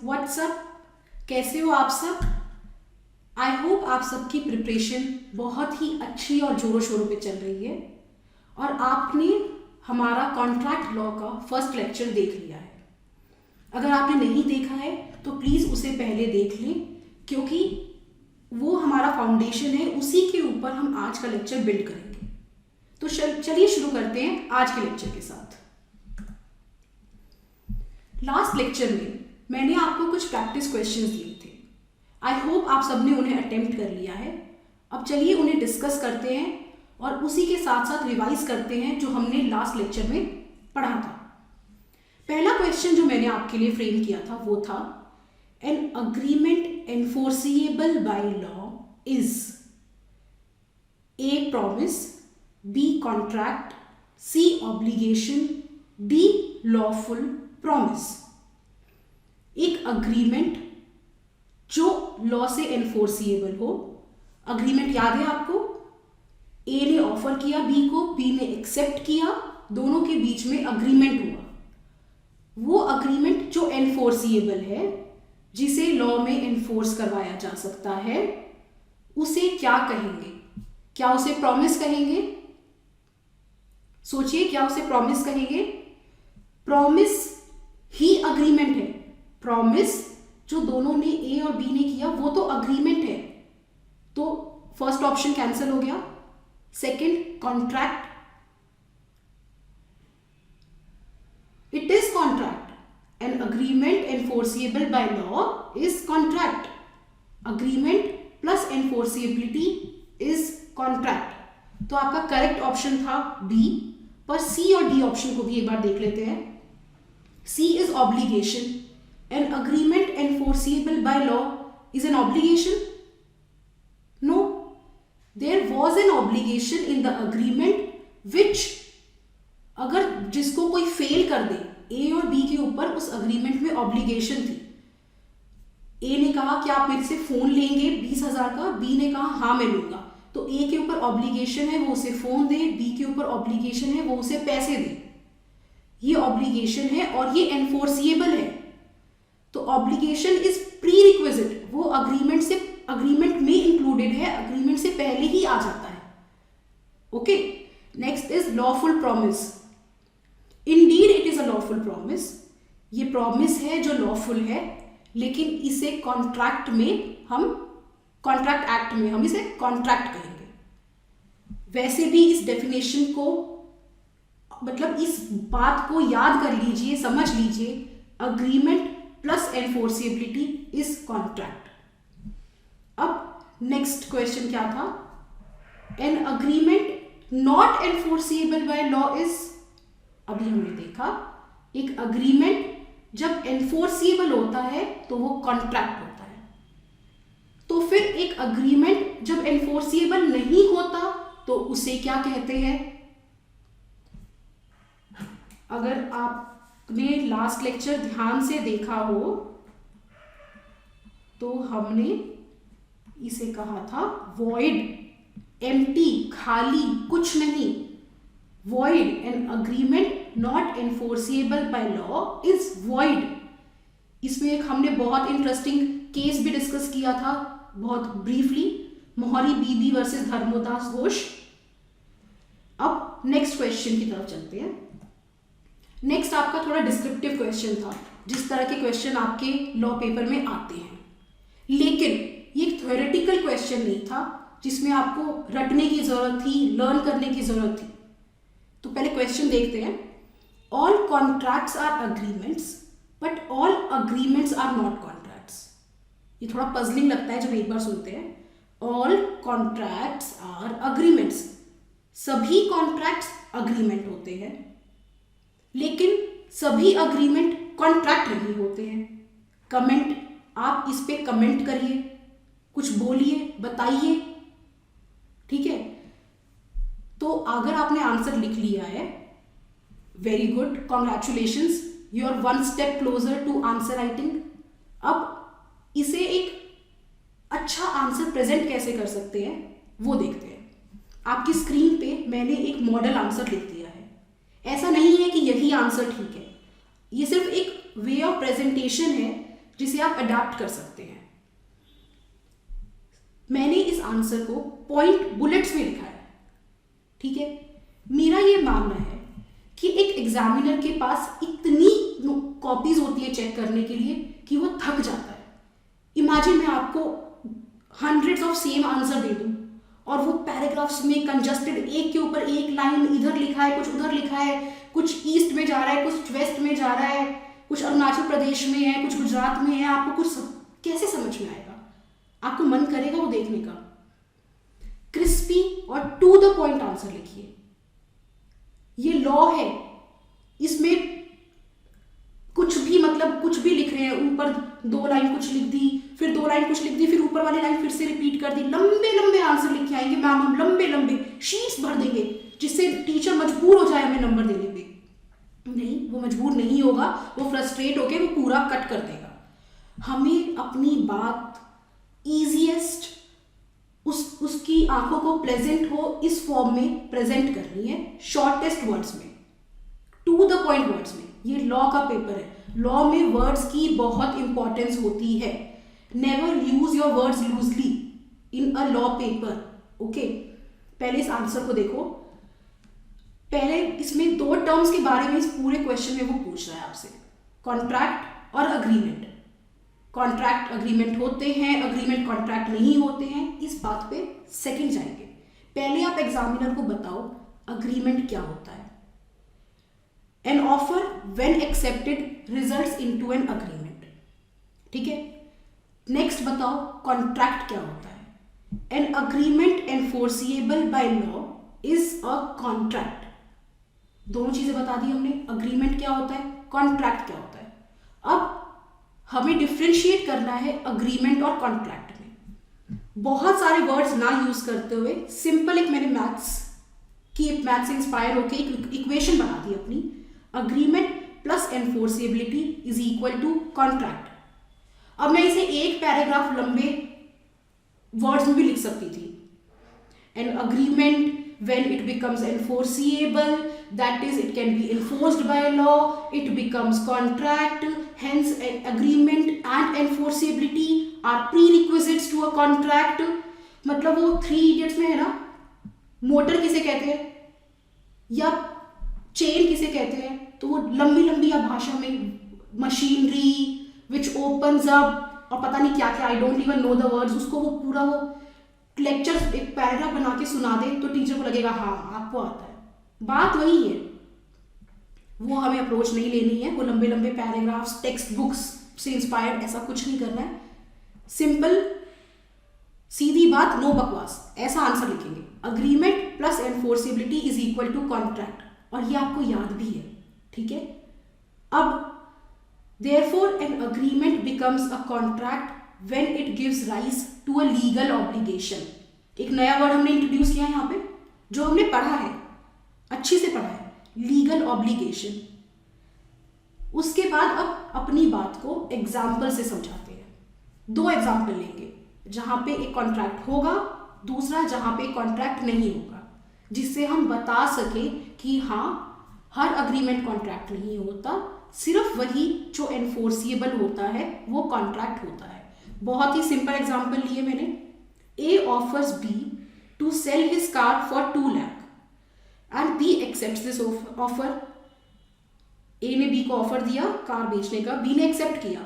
WhatsApp, कैसे हो आप सब? आई होप आप सबकी प्रिपरेशन बहुत ही अच्छी और जोरों शोरों पे चल रही है और आपने हमारा कॉन्ट्रैक्ट लॉ का फर्स्ट लेक्चर देख लिया है। अगर आपने नहीं देखा है तो प्लीज़ उसे पहले देख लें, क्योंकि वो हमारा फाउंडेशन है, उसी के ऊपर हम आज का लेक्चर बिल्ड करेंगे। तो चलिए शुरू करते हैं आज के लेक्चर के साथ। लास्ट लेक्चर में मैंने आपको कुछ प्रैक्टिस क्वेश्चंस दिए थे। आई होप आप सबने उन्हें अटेम्प्ट कर लिया है। अब चलिए उन्हें डिस्कस करते हैं और उसी के साथ साथ रिवाइज करते हैं जो हमने लास्ट लेक्चर में पढ़ा था। पहला क्वेश्चन जो मैंने आपके लिए फ्रेम किया था वो था, an agreement enforceable by law is A promise, B contract, C obligation, D lawful promise. एक अग्रीमेंट जो लॉ से एनफोर्सिएबल हो। अग्रीमेंट याद है आपको? ए ने ऑफर किया बी को, बी ने एक्सेप्ट किया, दोनों के बीच में अग्रीमेंट हुआ। वो अग्रीमेंट जो एनफोर्सिएबल है, जिसे लॉ में एनफोर्स करवाया जा सकता है, उसे क्या कहेंगे? क्या उसे प्रॉमिस कहेंगे? सोचिए, क्या उसे प्रॉमिस कहेंगे? प्रॉमिस ही अग्रीमेंट है। प्रॉमिस जो दोनों ने ए और बी ने किया वो तो अग्रीमेंट है, तो फर्स्ट ऑप्शन कैंसिल हो गया। Second, contract, it is contract. An agreement enforceable by law is contract. Agreement plus enforceability is contract. तो आपका करेक्ट ऑप्शन था बी, पर सी और डी ऑप्शन को भी एक बार देख लेते हैं। C is obligation. An agreement enforceable by law is an obligation? No. There was an obligation in the agreement which, अगर जिसको कोई फेल कर दे, ए और बी के ऊपर उस अग्रीमेंट में ऑब्लिगेशन थी। ए ने कहा कि आप मेरे से फोन लेंगे 20,000 का, बी ने कहा हाँ मैं लूंगा, तो ए के ऊपर ऑब्लिगेशन है वो उसे फोन दे, बी के ऊपर ऑब्लिगेशन है वो उसे पैसे दे। ये ऑब्लिगेशन है और ये एनफोर्सिएबल है। तो ऑब्लिगेशन इज प्री रिक्विजिट, वो अग्रीमेंट में इंक्लूडेड है, अग्रीमेंट से पहले ही आ जाता है। Okay, next is lawful promise. Indeed it is a lawful promise. ये प्रॉमिस है जो लॉफुल है, लेकिन इसे कॉन्ट्रैक्ट एक्ट में हम इसे कॉन्ट्रैक्ट कहेंगे। वैसे भी इस डेफिनेशन को, मतलब इस बात को याद कर लीजिए, समझ लीजिए, agreement plus enforceability is contract. अब नेक्स्ट क्वेश्चन क्या था? An agreement not enforceable by law is, अभी हमने देखा एक अग्रीमेंट जब एनफोर्सिएबल होता है तो वो कॉन्ट्रैक्ट होता है। तो फिर एक अग्रीमेंट जब एनफोर्सिएबल नहीं होता तो उसे क्या कहते हैं? अगर आपने लास्ट लेक्चर ध्यान से देखा हो तो हमने इसे कहा था वॉइड, एम्प्टी, खाली, कुछ नहीं। Void, an agreement not enforceable by law is void. इसमें एक हमने बहुत इंटरेस्टिंग केस भी डिस्कस किया था, बहुत ब्रीफली, मोहरी बीबी वर्सेस धर्मोदास घोष। अब नेक्स्ट क्वेश्चन की तरफ चलते हैं। नेक्स्ट आपका थोड़ा डिस्क्रिप्टिव क्वेश्चन था, जिस तरह के क्वेश्चन आपके लॉ पेपर में आते हैं, लेकिन ये एक थ्योरेटिकल क्वेश्चन नहीं था जिसमें आपको रटने की जरूरत थी, लर्न करने की जरूरत थी। तो पहले क्वेश्चन देखते हैं। All contracts are agreements but all agreements are not contracts. ये थोड़ा पजलिंग लगता है जब एक बार सुनते हैं। ऑल कॉन्ट्रैक्ट्स आर अग्रीमेंट्स, सभी कॉन्ट्रैक्ट्स अग्रीमेंट होते हैं, लेकिन सभी अग्रीमेंट कॉन्ट्रैक्ट नहीं होते हैं। कमेंट, आप इस पे कमेंट करिए, कुछ बोलिए, बताइए, ठीक है? तो अगर आपने आंसर लिख लिया है, very good, congratulations, you are one step closer to answer writing. अब इसे एक अच्छा आंसर प्रेजेंट कैसे कर सकते हैं वो देखते हैं। आपकी स्क्रीन पे मैंने एक मॉडल आंसर लिख दिया है। ऐसा नहीं है कि यही आंसर ठीक है, ये सिर्फ एक वे ऑफ प्रेजेंटेशन है जिसे आप अडैप्ट कर सकते हैं। मैंने इस आंसर को पॉइंट बुलेट्स में लिखा है, ठीक है। मेरा ये मानना है कि एक एग्जामिनर के पास इतनी कॉपीज होती है चेक करने के लिए कि वो थक जाता है। इमेजिन मैं आपको हंड्रेड्स ऑफ सेम आंसर दे दूं और वो पैराग्राफ्स में कंजस्टेड, एक के ऊपर एक लाइन इधर लिखा है, कुछ उधर लिखा है, कुछ ईस्ट में जा रहा है, कुछ वेस्ट में जा रहा है, कुछ अरुणाचल प्रदेश में है, कुछ गुजरात में है, आपको कुछ कैसे समझ में आएगा? आपको मन करेगा वो देखने का? क्रिस्पी और टू द पॉइंट आंसर लिखिए। ये लॉ है, इसमें कुछ भी मतलब कुछ भी लिख रहे हैं, ऊपर 2 लाइन कुछ लिख दी, फिर 2 लाइन कुछ लिख दी, फिर ऊपर वाली लाइन फिर से रिपीट कर दी, लंबे लंबे आंसर लिख के आएंगे मैम, हम लंबे लंबे शीट्स भर देंगे जिससे टीचर मजबूर हो जाए हमें नंबर देने पे। नहीं, वो मजबूर नहीं होगा, वो फ्रस्ट्रेट होके वो पूरा कट कर देगा। हमें अपनी बात ईजीएस्ट, उसकी आंखों को प्लेजेंट हो इस फॉर्म में प्रेजेंट करनी है, शॉर्टेस्ट वर्ड्स में, टू द पॉइंट वर्ड्स में। ये लॉ का पेपर है, लॉ में वर्ड्स की बहुत इंपॉर्टेंस होती है। Never use your words loosely in a law paper, okay. पहले इस आंसर को देखो। पहले इसमें 2 टर्म्स के बारे में इस पूरे क्वेश्चन में वो पूछ रहा है आपसे, कॉन्ट्रैक्ट और अग्रीमेंट। कॉन्ट्रैक्ट अग्रीमेंट होते हैं, अग्रीमेंट कॉन्ट्रैक्ट नहीं होते हैं, इस बात पे सेकंड जाएंगे। पहले आप एग्जामिनर को बताओ अग्रीमेंट क्या होता है। An offer when accepted results into an agreement, ठीक है। नेक्स्ट बताओ कॉन्ट्रैक्ट क्या होता है। N agreement enforceable by law is a contract. दोनों चीजें बता दी हमने, अग्रीमेंट क्या होता है, कॉन्ट्रैक्ट क्या होता है। अब हमें डिफ्रेंशिएट करना है अग्रीमेंट और कॉन्ट्रैक्ट में। बहुत सारे वर्ड्स ना यूज करते हुए सिंपल एक मैंने मैथ्स से इंस्पायर होकर एक इक्वेशन बना दी अपनी, agreement plus enforceability is equal to contract. अब मैं इसे एक पैराग्राफ लंबे वर्ड्स में भी लिख सकती थी। An agreement when it becomes enforceable, that is it can be enforced by law, it becomes contract, hence an agreement and enforceability are prerequisites to a contract। मतलब वो 3 Idiots में है ना, मोटर किसे कहते हैं या चेन किसे कहते हैं, तो वो लंबी लंबी या भाषा में मशीनरी विच ओपन्स अप और पता नहीं क्या क्या, I don't even know the words, उसको वो पूरा वो लेक्चर एक पैराग्राफ बना के सुना दे तो टीचर को लगेगा हाँ आपको आता है। बात वही है, वो हमें अप्रोच नहीं लेनी है, वो लंबे लंबे पैराग्राफ्स टेक्स्ट बुक्स से इंस्पायर्ड ऐसा कुछ नहीं करना है। सिंपल सीधी बात, नो बकवास, ऐसा आंसर लिखेंगे। Agreement plus enforceability is equal to contract, और ये आपको याद भी है, ठीक है। अब therefore an agreement becomes a contract when it gives rise to a legal obligation। एक नया वर्ड हमने इंट्रोड्यूस किया है यहाँ पे, जो हमने पढ़ा है, अच्छी से पढ़ा है, लीगल ऑब्लिगेशन। उसके बाद अब अपनी बात को एग्जाम्पल से समझाते हैं। 2 एग्जाम्पल लेंगे, जहां पे एक कॉन्ट्रैक्ट होगा, दूसरा जहां पे कॉन्ट्रैक्ट नहीं होगा, जिससे हम बता सके कि हाँ हर अग्रीमेंट कॉन्ट्रैक्ट नहीं होता, सिर्फ वही जो एनफोर्सिएबल होता है वो कॉन्ट्रैक्ट होता है। बहुत ही सिंपल एग्जांपल लिए मैंने। A offers B to sell his car for 2 lakh and B accepts this offer. A ने बी को ऑफर दिया कार बेचने का, बी ने एक्सेप्ट किया।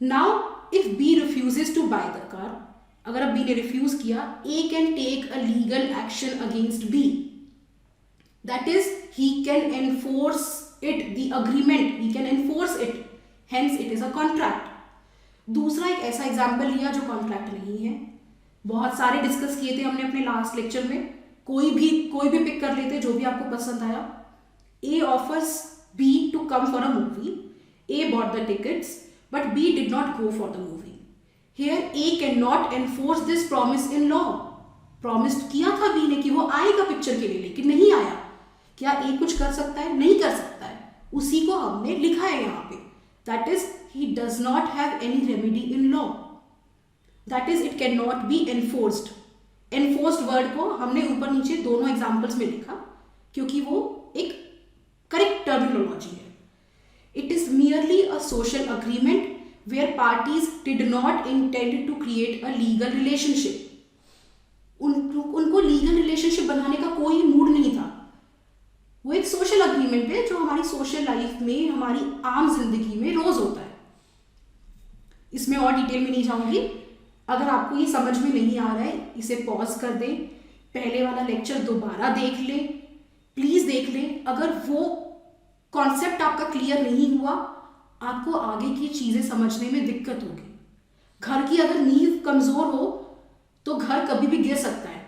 Now if B refuses to buy the car, अगर अब बी ने रिफ्यूज किया, A can take a legal action against B, that is he can enforce it, the agreement he can enforce it, hence it is a contract. दूसरा एक ऐसा example लिया जो contract नहीं है, बहुत सारे डिस्कस किए थे हमने अपने लास्ट लेक्चर में, कोई भी पिक कर लेते जो भी आपको पसंद आया। A offers B to come for a movie, A bought the tickets but B did not go for the movie. Here A can not enforce this promise in law. Promise किया था B ने कि वो आएगा picture के लिए, लेकिन नहीं आया। क्या ए कुछ कर सकता है? नहीं कर सकता है। उसी को हमने लिखा है यहाँ पे, that is he does not have any remedy in law, that is it cannot be enforced। enforced word को हमने ऊपर नीचे दोनों एग्जाम्पल्स में लिखा क्योंकि वो एक करेक्ट टर्मिनोलॉजी है। It is merely a social agreement where parties did not intend to create a legal relationship. उनको लीगल रिलेशनशिप बनाने का कोई मूड नहीं था. वो एक सोशल अग्रीमेंट है जो हमारी सोशल लाइफ में, हमारी आम जिंदगी में रोज होता है. इसमें और डिटेल में नहीं जाऊंगी. अगर आपको ये समझ में नहीं आ रहा है, इसे पॉज कर दें, पहले वाला लेक्चर दोबारा देख लें, प्लीज देख लें. अगर वो कॉन्सेप्ट आपका क्लियर नहीं हुआ, आपको आगे की चीजें समझने में दिक्कत होगी. घर की अगर नींव कमजोर हो तो घर कभी भी गिर सकता है.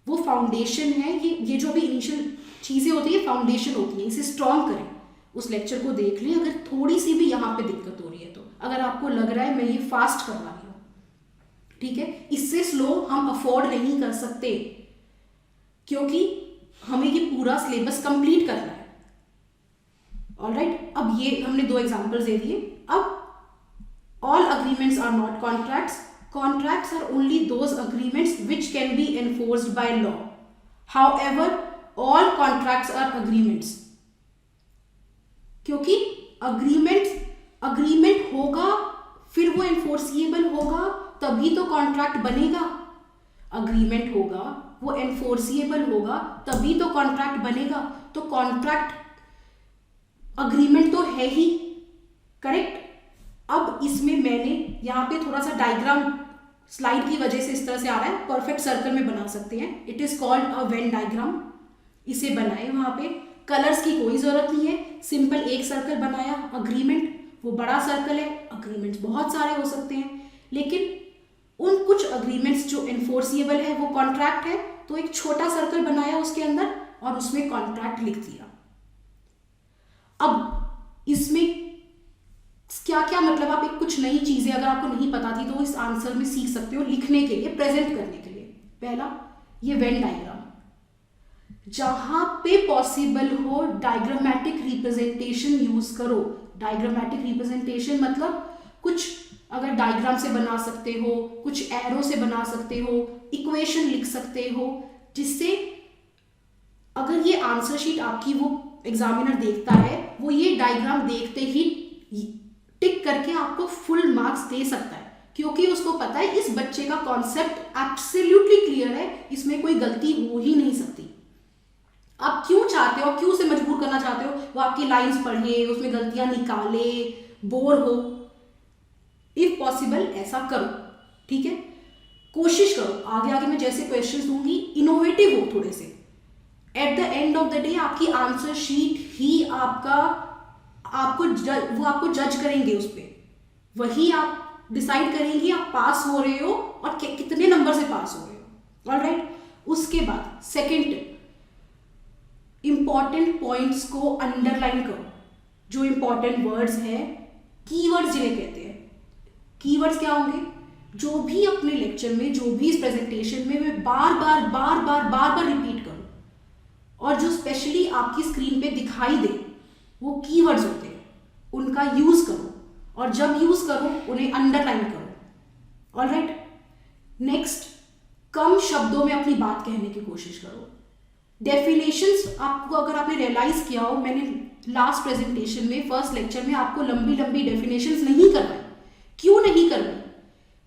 वो फाउंडेशन है. ये जो भी इनिशियल चीजें होती है फाउंडेशन होती है. इसे स्ट्रॉन्ग करें. उस लेक्चर को देख लें अगर थोड़ी सी भी यहाँ पे दिक्कत हो रही है तो. अगर आपको लग रहा है मैं ये फास्ट करवा रही हूँ, ठीक है, इससे स्लो हम अफोर्ड नहीं कर सकते क्योंकि हमें ये पूरा सिलेबस कंप्लीट करना है. ऑलराइट, अब ये हमने 2 एग्जांपल्स दे दिए. अब all agreements are not contracts. Contracts are only those agreements which can be enforced by law. However, all contracts are agreements. क्योंकि agreement होगा फिर वो enforceable होगा तभी तो contract बनेगा. Agreement होगा वो enforceable होगा तभी तो contract बनेगा. तो contract agreement तो है ही, करेक्ट. अब इसमें मैंने यहाँ पे थोड़ा सा डायग्राम स्लाइड की वजह से इस तरह से आ रहा है. परफेक्ट सर्कल में बना सकते हैं. It is called a Venn diagram. इसे बनाए. वहां पे कलर्स की कोई जरूरत नहीं है. सिंपल एक सर्कल बनाया. अग्रीमेंट वो बड़ा सर्कल है. अग्रीमेंट्स बहुत सारे हो सकते हैं, लेकिन उन कुछ अग्रीमेंट्स जो एनफोर्सिएबल है वो कॉन्ट्रैक्ट है. तो एक छोटा सर्कल बनाया उसके अंदर और उसमें कॉन्ट्रैक्ट लिख दिया. अब इसमें क्या क्या मतलब, आप एक कुछ नई चीजें अगर आपको नहीं पता थी तो इस आंसर में सीख सकते हो लिखने के लिए, प्रेजेंट करने के लिए. पहला, ये वेन डायग्राम. जहां पे पॉसिबल हो डायग्रामेटिक रिप्रेजेंटेशन यूज करो. डायग्रामेटिक रिप्रेजेंटेशन मतलब कुछ अगर डायग्राम से बना सकते हो, कुछ एरो से बना सकते हो, इक्वेशन लिख सकते हो, जिससे अगर ये आंसर शीट आपकी वो एग्जामिनर देखता है, वो ये डायग्राम देखते ही टिक करके आपको फुल मार्क्स दे सकता है, क्योंकि उसको पता है इस बच्चे का कॉन्सेप्ट एब्सोल्युटली क्लियर है, इसमें कोई गलती हो ही नहीं सकती. आप क्यों चाहते हो, क्यों से मजबूर करना चाहते हो वो आपकी लाइंस पढ़े, उसमें गलतियां निकाले, बोर हो. इफ पॉसिबल ऐसा करो, ठीक है. कोशिश करो आगे आगे मैं जैसे क्वेश्चंस दूंगी इनोवेटिव हो थोड़े से. At the end of the day आपकी आंसर शीट ही वो आपको जज करेंगे उस पर. वही आप डिसाइड करेंगे आप पास हो रहे हो और कितने नंबर से पास हो रहे हो. ऑलराइट, उसके बाद सेकंड टिप, इंपॉर्टेंट पॉइंट्स को अंडरलाइन करो. जो इंपॉर्टेंट वर्ड्स हैं, कीवर्ड्स जिन्हें कहते हैं. कीवर्ड्स क्या होंगे, जो भी अपने लेक्चर में, जो भी इस प्रेजेंटेशन में मैं बार बार रिपीट करूं और जो स्पेशली आपकी स्क्रीन पे दिखाई दे, वो कीवर्ड्स होते हैं. उनका यूज करो और जब यूज करो उन्हें अंडरलाइन करो. ऑलराइट, नेक्स्ट, कम शब्दों में अपनी बात कहने की कोशिश करो. डेफिनेशंस आपको, अगर आपने रियलाइज किया हो, मैंने लास्ट प्रेजेंटेशन में, फर्स्ट लेक्चर में आपको लंबी डेफिनेशंस नहीं करवाई. क्यों नहीं करवाई?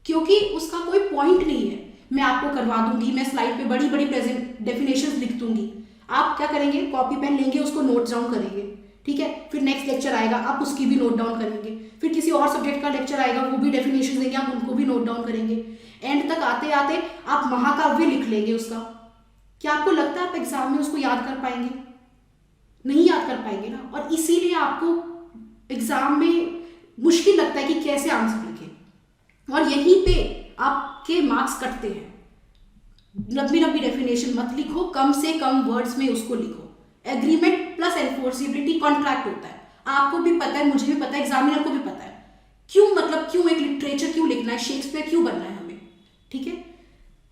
क्योंकि उसका कोई पॉइंट नहीं है. मैं आपको करवा दूंगी, मैं स्लाइड पे बड़ी डेफिनेशंस लिख दूंगी. आप क्या करेंगे, कॉपी पेन लेंगे, उसको नोट डाउन करेंगे, ठीक है. फिर नेक्स्ट लेक्चर आएगा, आप उसकी भी नोट डाउन करेंगे. फिर किसी और सब्जेक्ट का लेक्चर आएगा, वो भी डेफिनेशन देंगे, आप उनको भी नोट डाउन करेंगे. एंड तक आते आते आप महाकाव्य लिख लेंगे उसका. क्या आपको लगता है आप एग्जाम में उसको याद कर पाएंगे? नहीं याद कर पाएंगे ना. और इसीलिए आपको एग्जाम में मुश्किल लगता है कि कैसे आंसर लिखें, और यहीं पे आपके मार्क्स कटते हैं. लंबी डेफिनेशन मत लिखो, कम से कम वर्ड्स में उसको लिखो. एग्रीमेंट प्लस एनफोर्सिबिलिटी कॉन्ट्रैक्ट होता है. आपको भी पता है, मुझे भी पता है, एग्जामिनर को भी पता है. क्यों एक लिटरेचर क्यों लिखना है, शेक्सपियर क्यों बनना है हमें, ठीक है.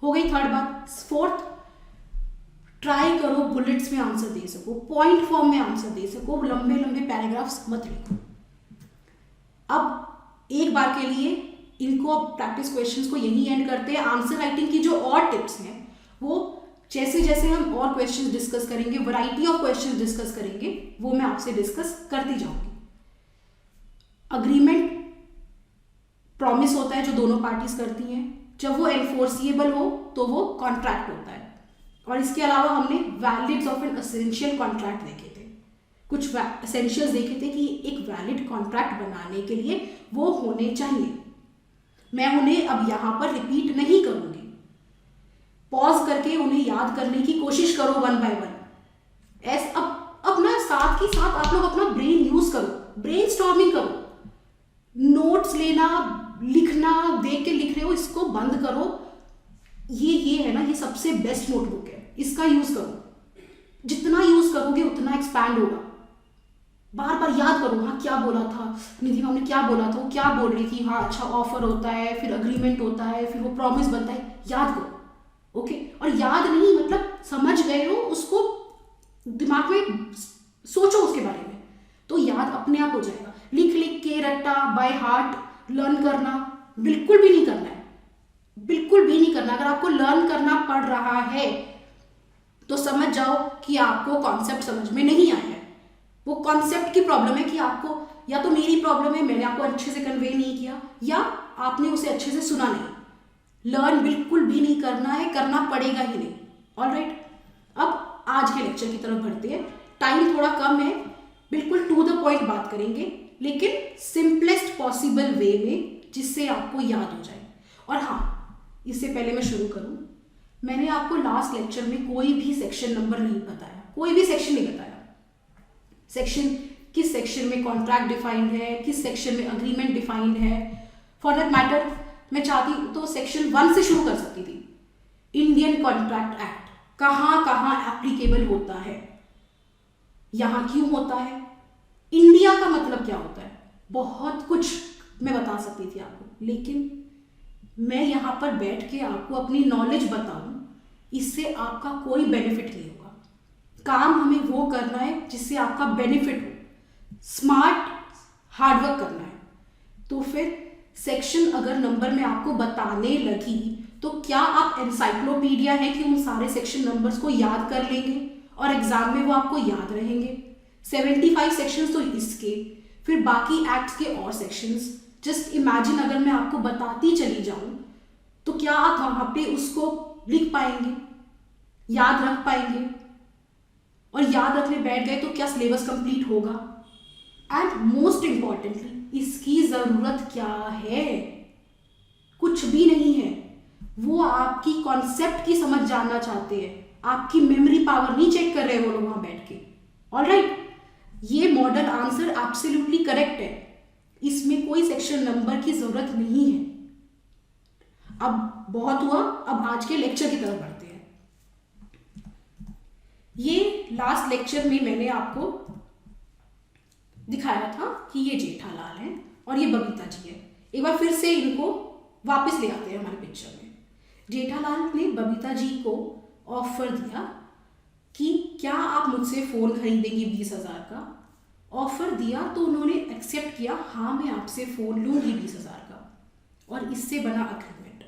हो गई थर्ड बात. फोर्थ, ट्राई करो बुलेट्स में आंसर दे सको, पॉइंट फॉर्म में आंसर दे सको, लंबे पैराग्राफ्स मत लिखो. अब एक बार के लिए इनको प्रैक्टिस क्वेश्चंस को यही एंड करते हैं. आंसर राइटिंग की जो और टिप्स हैं वो जैसे जैसे हम और क्वेश्चंस डिस्कस करेंगे, वैरायटी ऑफ क्वेश्चंस डिस्कस करेंगे, वो मैं आपसे डिस्कस करती जाऊंगी. अग्रीमेंट प्रॉमिस होता है जो दोनों पार्टीज करती हैं, जब वो एनफोर्सिएबल हो तो वो कॉन्ट्रैक्ट होता है। और इसके अलावा हमने वैलिड्स ऑफ एन एसेंशियल कॉन्ट्रैक्ट देखे थे, कुछ एसेंशियल्स देखे थे कि एक वैलिड कॉन्ट्रैक्ट बनाने के लिए वो होने चाहिए। मैं उन्हें अब यहाँ पर रिपीट नहीं करूँगी, पॉज करके उन्हें याद करने की कोशिश करो वन बाय वन। अब ना साथ ही साथ आप लोग अपना ब्रेन यूज करो, ब्रेनस्टॉर्मिंग करो, नोट्स लेना, लिखना, देख के लिख रहे हो इसको बंद करो। ये है ना, ये सबसे बेस्ट नोटबुक है, इसका यूज करो। जितना यूज करोगे उतना एक्सपैंड होगा। बार बार याद करो, हाँ क्या बोला था निधि मैम ने, क्या बोला था, वो क्या बोल रही थी, हाँ अच्छा ऑफर होता है, फिर अग्रीमेंट होता है, फिर वो प्रॉमिस बनता है, याद करो। ओके, और याद नहीं मतलब समझ गए हो, उसको दिमाग में सोचो उसके बारे में, तो याद अपने आप हो जाएगा। लिख लिख के रट्टा बाय हार्ट लर्न करना बिल्कुल भी नहीं करना है, बिल्कुल भी नहीं करना। अगर आपको लर्न करना पड़ रहा है तो समझ जाओ कि आपको कॉन्सेप्ट समझ में नहीं आया है। वो कॉन्सेप्ट की प्रॉब्लम है कि आपको, या तो मेरी प्रॉब्लम है, मैंने आपको अच्छे से कन्वे नहीं किया, या आपने उसे अच्छे से सुना नहीं। लर्न बिल्कुल भी नहीं करना है, करना पड़ेगा ही नहीं। ऑलराइट, अब आज के लेक्चर की तरफ बढ़ते हैं। टाइम थोड़ा कम है, बिल्कुल टू द पॉइंट बात करेंगे, लेकिन सिंपलेस्ट पॉसिबल वे में, जिससे आपको याद हो जाए। और हाँ, इससे पहले मैं शुरू करूं, मैंने आपको लास्ट लेक्चर में कोई भी सेक्शन नंबर नहीं बताया, कोई भी सेक्शन नहीं बताया। सेक्शन, किस सेक्शन में कॉन्ट्रैक्ट डिफाइंड है, किस सेक्शन में अग्रीमेंट डिफाइंड है। फॉर दैट मैटर मैं चाहती तो सेक्शन 1 से शुरू कर सकती थी। इंडियन कॉन्ट्रैक्ट एक्ट कहाँ कहाँ एप्लीकेबल होता है, यहां क्यों होता है, इंडिया का मतलब क्या होता है, बहुत कुछ मैं बता सकती थी आपको, लेकिन मैं यहां पर बैठ के आपको अपनी नॉलेज बताऊं, इससे आपका कोई बेनिफिट नहीं होगा। काम हमें वो करना है जिससे आपका बेनिफिट हो, स्मार्ट हार्डवर्क करना है। तो फिर सेक्शन अगर नंबर में आपको बताने लगी तो क्या आप एनसाइक्लोपीडिया है कि उन सारे सेक्शन नंबर्स को याद कर लेंगे और एग्जाम में वो आपको याद रहेंगे? 75 सेक्शंस तो इसके, फिर बाकी एक्ट्स के और सेक्शंस। जस्ट इमेजिन अगर मैं आपको बताती चली जाऊं तो क्या आप वहां पे उसको लिख पाएंगे, याद रख पाएंगे? और याद रखने बैठ गए तो क्या सिलेबस कंप्लीट होगा? एंड मोस्ट इंपॉर्टेंटली, इसकी जरूरत क्या है? कुछ भी नहीं है। वो आपकी कॉन्सेप्ट की समझ जानना चाहते हैं, आपकी मेमोरी पावर नहीं चेक कर रहे वो लोग वहां बैठ के। ऑलराइट, ये मॉडल आंसर एब्सोल्युटली करेक्ट है, इसमें कोई सेक्शन नंबर की जरूरत नहीं है। अब बहुत हुआ, अब आज के लेक्चर की तरफ बढ़ते हैं। ये लास्ट लेक्चर में मैंने आपको दिखाया था कि ये जेठालाल है और ये बबीता जी है। एक बार फिर से इनको वापस ले आते हैं हमारे पिक्चर में। जेठालाल ने बबीता जी को ऑफर दिया कि क्या आप मुझसे फोन खरीदेंगी 20,000 का। ऑफर दिया तो उन्होंने एक्सेप्ट किया, हाँ मैं आपसे फोन लूंगी 20,000 का, और इससे बना अग्रीमेंट।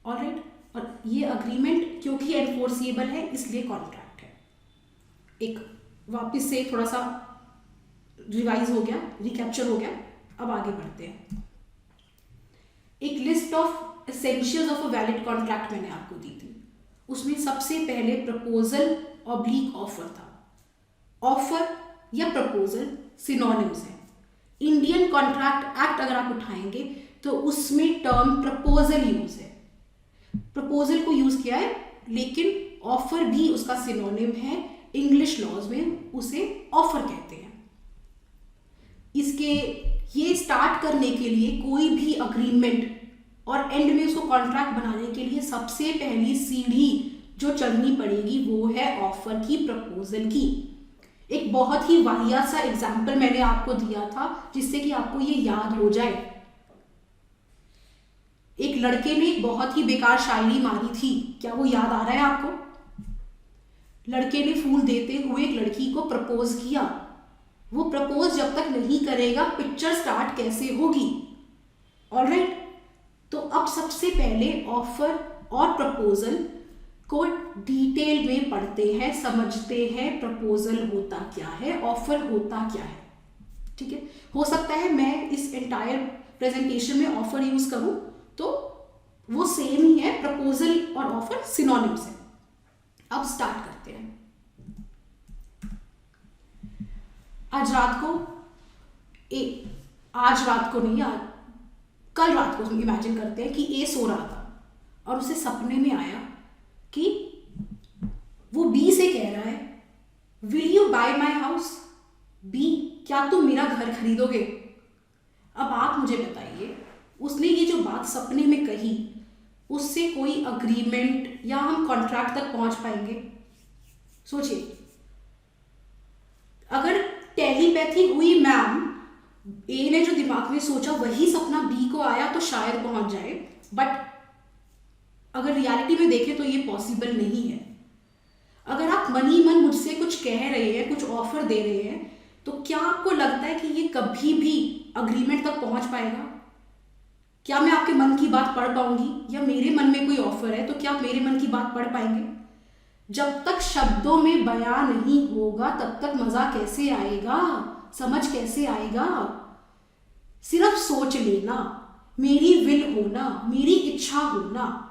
ऑलराइट, और ये अग्रीमेंट क्योंकि एनफोर्सिएबल है इसलिए कॉन्ट्रैक्ट है। एक वापस से थोड़ा सा रिवाइज हो गया, रिकैप्चर हो गया। अब आगे बढ़ते हैं। एक list of essentials of a valid contract मैंने आपको दी थी, उसमें सबसे पहले प्रपोजल ऑब्लिक ऑफर था। ऑफर या प्रपोजल सिनोनिम्स है। इंडियन कॉन्ट्रैक्ट एक्ट अगर आप उठाएंगे तो उसमें टर्म प्रपोजल यूज है, प्रपोजल को यूज किया है, लेकिन ऑफर भी उसका सिनोनिम है। इंग्लिश लॉज में उसे ऑफर कहते हैं। इसके ये स्टार्ट करने के लिए कोई भी अग्रीमेंट और एंड में उसको कॉन्ट्रैक्ट बनाने के लिए सबसे पहली सीढ़ी जो चढ़नी पड़ेगी वो है ऑफर की, प्रपोजल की। एक बहुत ही वाहियात सा एग्जाम्पल मैंने आपको दिया था जिससे कि आपको ये याद हो जाए। एक लड़के ने बहुत ही बेकार शायरी मारी थी, क्या वो याद आ रहा है आपको? लड़के ने फूल देते हुए एक लड़की को प्रपोज किया। वो प्रपोज जब तक नहीं करेगा पिक्चर स्टार्ट कैसे होगी? ऑलराइट, तो अब सबसे पहले ऑफर और प्रपोजल को डिटेल में पढ़ते हैं, समझते हैं प्रपोजल होता क्या है, ऑफर होता क्या है। ठीक है, हो सकता है मैं इस एंटायर प्रेजेंटेशन में ऑफर यूज करूं तो वो सेम ही है, प्रपोजल और ऑफर सिनोनिम्स है। अब स्टार्ट करते हैं। आज रात को नहीं, आज कल रात को इमेजिन करते हैं कि ए सो रहा था और उसे सपने में आया कि वो बी से कह रहा है, will you buy my house? B, क्या तुम मेरा घर खरीदोगे? अब आप मुझे बताइए, उसने ये जो बात सपने में कही, उससे कोई अग्रीमेंट या हम कॉन्ट्रैक्ट तक पहुंच पाएंगे? सोचिए, अगर टेलीपैथी हुई मैम, ए ने जो दिमाग में सोचा वही सपना बी को आया तो शायद पहुंच जाए, बट अगर रियलिटी में देखें तो ये पॉसिबल नहीं है। अगर आप मन ही मन मुझसे कुछ कह रहे हैं, कुछ ऑफर दे रहे हैं, तो क्या आपको लगता है कि ये कभी भी अग्रीमेंट तक पहुंच पाएगा? क्या मैं आपके मन की बात पढ़ पाऊंगी? या मेरे मन में कोई ऑफर है तो क्या आप मेरे मन की बात पढ़ पाएंगे? जब तक शब्दों में बयां नहीं होगा तब तक मजा कैसे आएगा, समझ कैसे आएगा? सिर्फ सोच लेना, मेरी विल होना, मेरी इच्छा होना।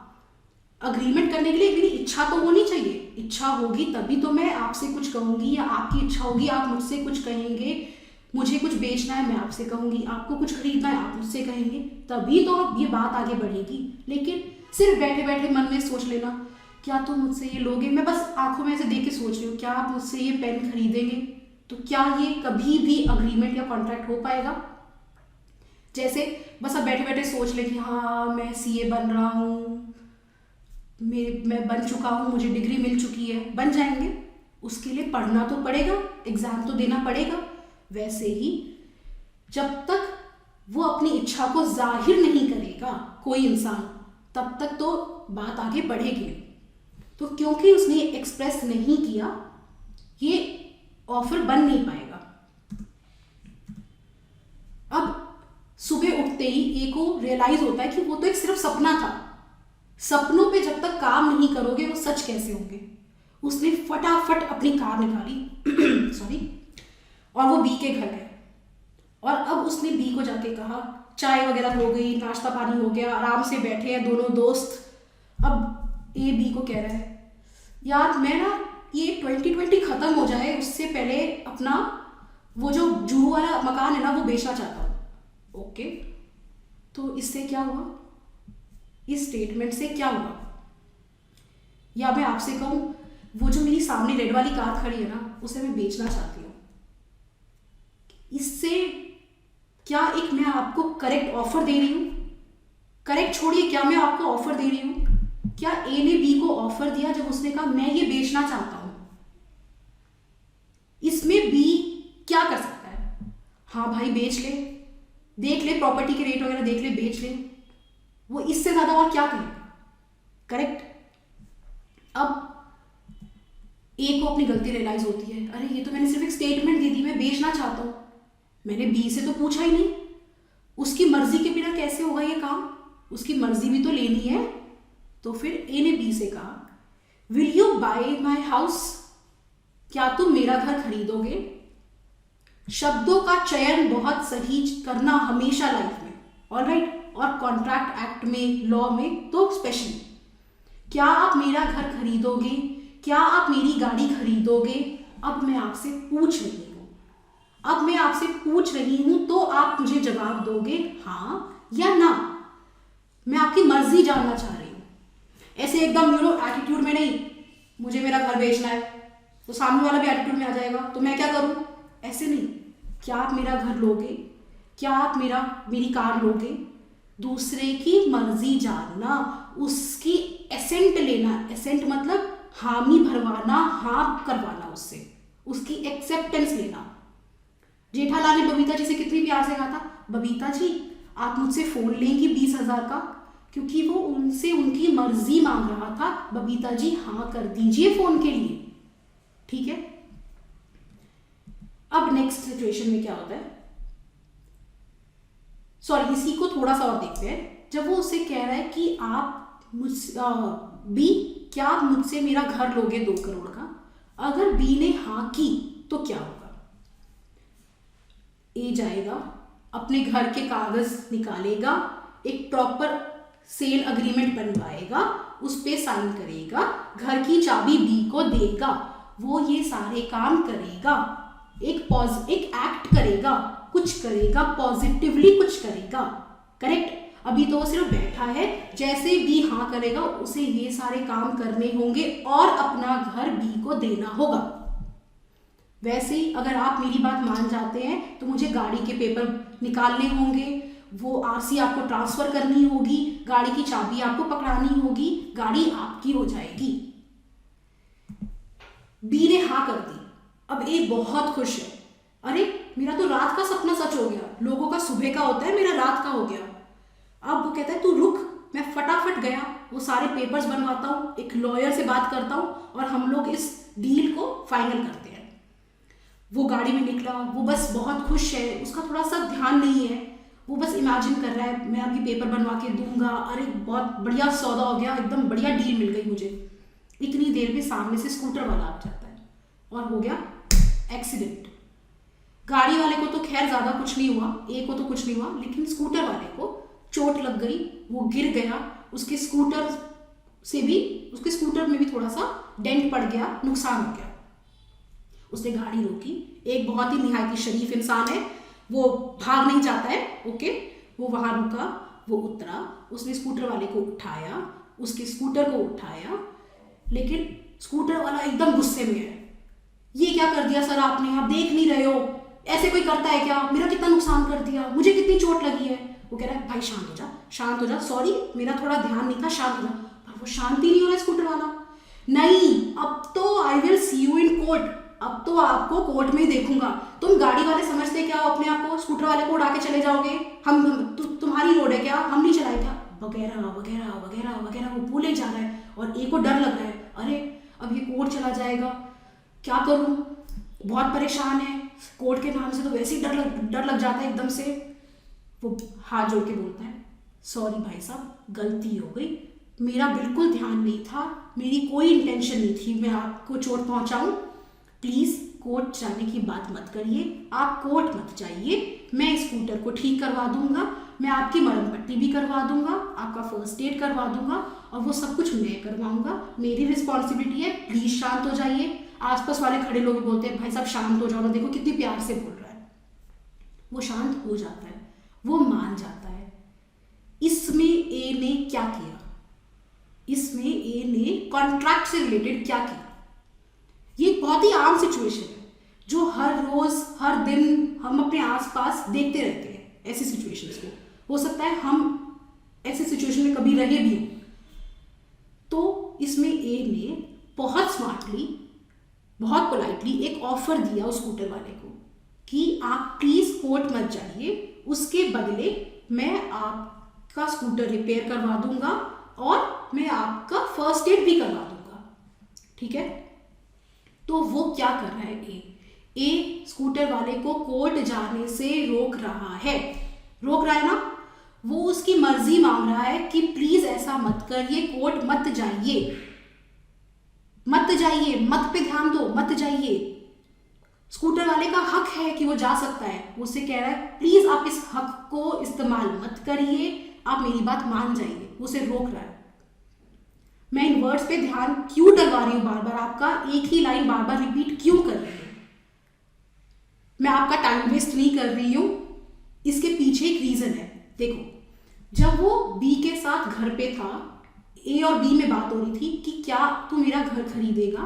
अग्रीमेंट करने के लिए मेरी इच्छा तो होनी चाहिए। इच्छा होगी तभी तो मैं आपसे कुछ कहूंगी, या आपकी इच्छा होगी आप मुझसे कुछ कहेंगे। मुझे कुछ बेचना है, मैं आपसे कहूंगी, आपको कुछ खरीदना है, आप मुझसे कहेंगे, तभी तो ये बात आगे बढ़ेगी। लेकिन सिर्फ बैठे बैठे मन में सोच लेना, क्या तुम मुझसे ये लोगे? मैं बस आंखों में ऐसे देख के सोच रही हूँ, क्या आप मुझसे ये पेन खरीदेंगे? तो क्या ये कभी भी अग्रीमेंट या कॉन्ट्रैक्ट हो पाएगा? जैसे बस आप बैठे बैठे सोच ले कि हाँ मैं सीए बन रहा हूँ, मैं बन चुका हूँ, मुझे डिग्री मिल चुकी है, बन जाएंगे? उसके लिए पढ़ना तो पड़ेगा, एग्जाम तो देना पड़ेगा। वैसे ही जब तक वो अपनी इच्छा को जाहिर नहीं करेगा कोई इंसान, तब तक तो बात आगे बढ़ेगी। तो क्योंकि उसने एक्सप्रेस नहीं किया, ये ऑफर बन नहीं पाएगा। अब सुबह उठते ही ए को रियलाइज होता है कि वो तो एक सिर्फ सपना था। सपनों पे जब तक काम नहीं करोगे वो सच कैसे होंगे? उसने फटाफट अपनी कार निकाली सॉरी, और वो बी के घर गए। और अब उसने बी को जाके कहा, चाय वगैरह हो गई, नाश्ता पानी हो गया, आराम से बैठे हैं दोनों दोस्त। अब ए बी को कह रहा है, यार मैं ना ये 2020 खत्म हो जाए उससे पहले अपना वो जो जुहू वाला मकान है ना वो बेचना चाहता हूँ। ओके, तो इससे क्या हुआ? इस स्टेटमेंट से क्या हुआ? या मैं आपसे कहूँ, वो जो मेरी सामने रेड वाली कार खड़ी है ना उसे मैं बेचना चाहती हूँ। इससे क्या एक मैं आपको करेक्ट ऑफर दे रही हूँ? करेक्ट छोड़िए, क्या मैं आपको ऑफर दे रही हूँ? क्या ए ने बी को ऑफर दिया जब उसने कहा मैं ये बेचना चाहता हूं? इसमें बी क्या कर सकता है? हाँ भाई बेच ले, देख ले प्रॉपर्टी के रेट वगैरह देख ले, बेच ले। वो इससे ज्यादा और क्या करेगा? करेक्ट। अब ए को अपनी गलती रियलाइज होती है, अरे ये तो मैंने सिर्फ एक स्टेटमेंट दे दी, मैं बेचना चाहता हूं, मैंने बी से तो पूछा ही नहीं। उसकी मर्जी के बिना कैसे होगा ये काम? उसकी मर्जी भी तो लेनी है। तो फिर ए ने बी से कहा, will you buy my house? क्या तुम मेरा घर खरीदोगे? शब्दों का चयन बहुत सही करना हमेशा लाइफ में, ऑलराइट, और कॉन्ट्रैक्ट एक्ट में, लॉ में तो स्पेशली। क्या आप मेरा घर खरीदोगे? क्या आप मेरी गाड़ी खरीदोगे? अब मैं आपसे पूछ रही हूं, तो आप मुझे जवाब दोगे हाँ या ना। मैं आपकी मर्जी जानना चाह रही हूं, ऐसे एकदम एटीट्यूड में नहीं, मुझे मेरा घर बेचना है तो सामने वाला भी एटीट्यूड में आ जाएगा तो मैं क्या करूं? ऐसे नहीं। क्या आप मेरा घर लोगे? क्या आप मेरी कार लोगे? दूसरे की मर्जी जानना, उसकी एसेंट लेना। एसेंट मतलब हामी भरवाना, हाँ करवाना उससे, उसकी एक्सेप्टेंस लेना। जेठालाल ने बबीता जी से कितनी प्यार से कहा था, बबीता जी आप मुझसे फोन लेंगी 20,000 का, क्योंकि वो उनसे उनकी मर्जी मांग रहा था। बबीता जी हाँ कर दीजिए फोन के लिए, ठीक है। अब नेक्स्ट सिचुएशन में क्या होता है, सॉरी इसी को थोड़ा सा और देखते हैं। जब वो उससे कह रहा है कि आप बी, क्या आप मुझसे मेरा घर लोगे 2 करोड़ का? अगर बी ने हाँ की तो क्या होगा? ए जाएगा अपने घर के कागज निकालेगा, एक प्रॉपर सेल अग्रीमेंट बनवाएगा, उस पे साइन करेगा, घर की चाबी बी को देगा, वो ये सारे काम करेगा, एक एक्ट करेगा, कुछ करेगा, पॉजिटिवली कुछ करेगा। करेक्ट? अभी तो वो सिर्फ बैठा है, जैसे बी हाँ करेगा उसे ये सारे काम करने होंगे और अपना घर बी को देना होगा। वैसे ही अगर आप मेरी बात मान जाते हैं तो मुझे गाड़ी के पेपर निकालने होंगे, वो आरसी आपको ट्रांसफर करनी होगी, गाड़ी की चाबी आपको पकड़ानी होगी, गाड़ी आपकी हो जाएगी। बी ने हाँ कर दी। अब ए बहुत खुश है, अरे मेरा तो रात का सपना सच हो गया, लोगों का सुबह का होता है, मेरा रात का हो गया। अब वो कहता है तू रुक, मैं फटाफट गया, वो सारे पेपर्स बनवाता हूँ, एक लॉयर से बात करता हूँ और हम लोग इस डील को फाइनल करते हैं। वो गाड़ी में निकला, वो बस बहुत खुश है, उसका थोड़ा सा ध्यान नहीं है, वो बस इमेजिन कर रहा है मैं अभी पेपर बनवा के दूंगा, अरे बहुत बढ़िया सौदा हो गया, एकदम बढ़िया डील मिल गई मुझे। इतनी देर में सामने से स्कूटर वाला आ जाता है और हो गया एक्सीडेंट। गाड़ी वाले को तो खैर ज्यादा कुछ नहीं हुआ, ए को तो कुछ नहीं हुआ, लेकिन स्कूटर वाले को चोट लग गई, वो गिर गया, उसके स्कूटर में भी थोड़ा सा डेंट पड़ गया, नुकसान हो गया। उसने गाड़ी रोकी, एक बहुत ही निहायती शरीफ इंसान है, वो भाग नहीं जाता है, ओके, वो वहां रुका, वो उतरा, उसने स्कूटर वाले को उठाया, उसके स्कूटर को उठाया, लेकिन स्कूटर वाला एकदम गुस्से में है, ये क्या कर दिया सर आपने, आप देख नहीं रहे हो, ऐसे कोई करता है क्या, मेरा कितना नुकसान कर दिया, मुझे कितनी चोट लगी है। वो कह रहा है भाई शांत हो जा, सॉरी मेरा थोड़ा ध्यान नहीं था, शांत हो जा। पर वो शांति नहीं हो रहा स्कूटर वाला, नहीं अब तो I will see you in court, अब तो आपको कोर्ट में ही देखूंगा। तुम गाड़ी वाले समझते क्या हो अपने आप को, स्कूटर वाले को उड़ा के चले जाओगे, तुम्हारी रोड है क्या, हम नहीं चलाए क्या, वगैरह वगैरह वगैरह वगैरह। वो बोले जा रहा है और एक को डर लग रहा है, अरे अब ये कोर्ट चला जाएगा, क्या करूं, बहुत परेशान है, कोर्ट के नाम से तो वैसे ही डर लग जाता है एकदम से। वो हाथ जोड़ के बोलता है सॉरी भाई साहब, गलती हो गई, मेरा बिल्कुल ध्यान नहीं था, मेरी कोई इंटेंशन नहीं थी मैं आपको चोट पहुंचाऊं, प्लीज कोर्ट जाने की बात मत करिए, आप कोर्ट मत जाइए, मैं स्कूटर को ठीक करवा दूंगा, मैं आपकी मरहम पट्टी भी करवा दूंगा, आपका फर्स्ट एड करवा दूंगा और वो सब कुछ मैं करवाऊंगा, मेरी रिस्पॉन्सिबिलिटी है, प्लीज शांत हो जाइए। आसपास वाले खड़े लोग बोलते हैं भाई साहब शांत हो जाओ ना, देखो कितनी प्यार से बोल रहा है। वो शांत हो जाता है, वो मान जाता है। इसमें ए ने क्या किया, इसमें ए ने कॉन्ट्रैक्ट से रिलेटेड क्या किया। ये एक बहुत ही आम सिचुएशन है जो हर रोज हर दिन हम अपने आसपास देखते रहते हैं। ऐसी सिचुएशंस को हो सकता है हम ऐसे सिचुएशन में कभी रहे भी हों। तो इसमें ए ने बहुत स्मार्टली, बहुत पोलाइटली एक ऑफर दिया उस स्कूटर वाले को कि आप प्लीज कोर्ट मत जाइए, उसके बदले मैं आपका स्कूटर रिपेयर करवा दूंगा और मैं आपका फर्स्ट एड भी करवा दूंगा, ठीक है। तो वो क्या कर रहा है, ए स्कूटर वाले को कोर्ट जाने से रोक रहा है ना, वो उसकी मर्जी मांग रहा है कि प्लीज ऐसा मत करिए, कोर्ट मत जाइए, मत पे ध्यान दो, मत जाइए। स्कूटर वाले का हक है कि वो जा सकता है, वो उससे कह रहा है प्लीज आप इस हक को इस्तेमाल मत करिए, आप मेरी बात मान जाइए, वो उसे रोक रहा है। मैं इन वर्ड्स पे ध्यान क्यों डलवा रही हूं, बार बार आपका एक ही लाइन बार बार रिपीट क्यों कर रही हूं, मैं आपका टाइम वेस्ट नहीं कर रही हूं, इसके पीछे एक रीजन है। देखो, जब वो बी के साथ घर पे था, ए और बी में बात हो रही थी कि क्या तू मेरा घर खरीदेगा,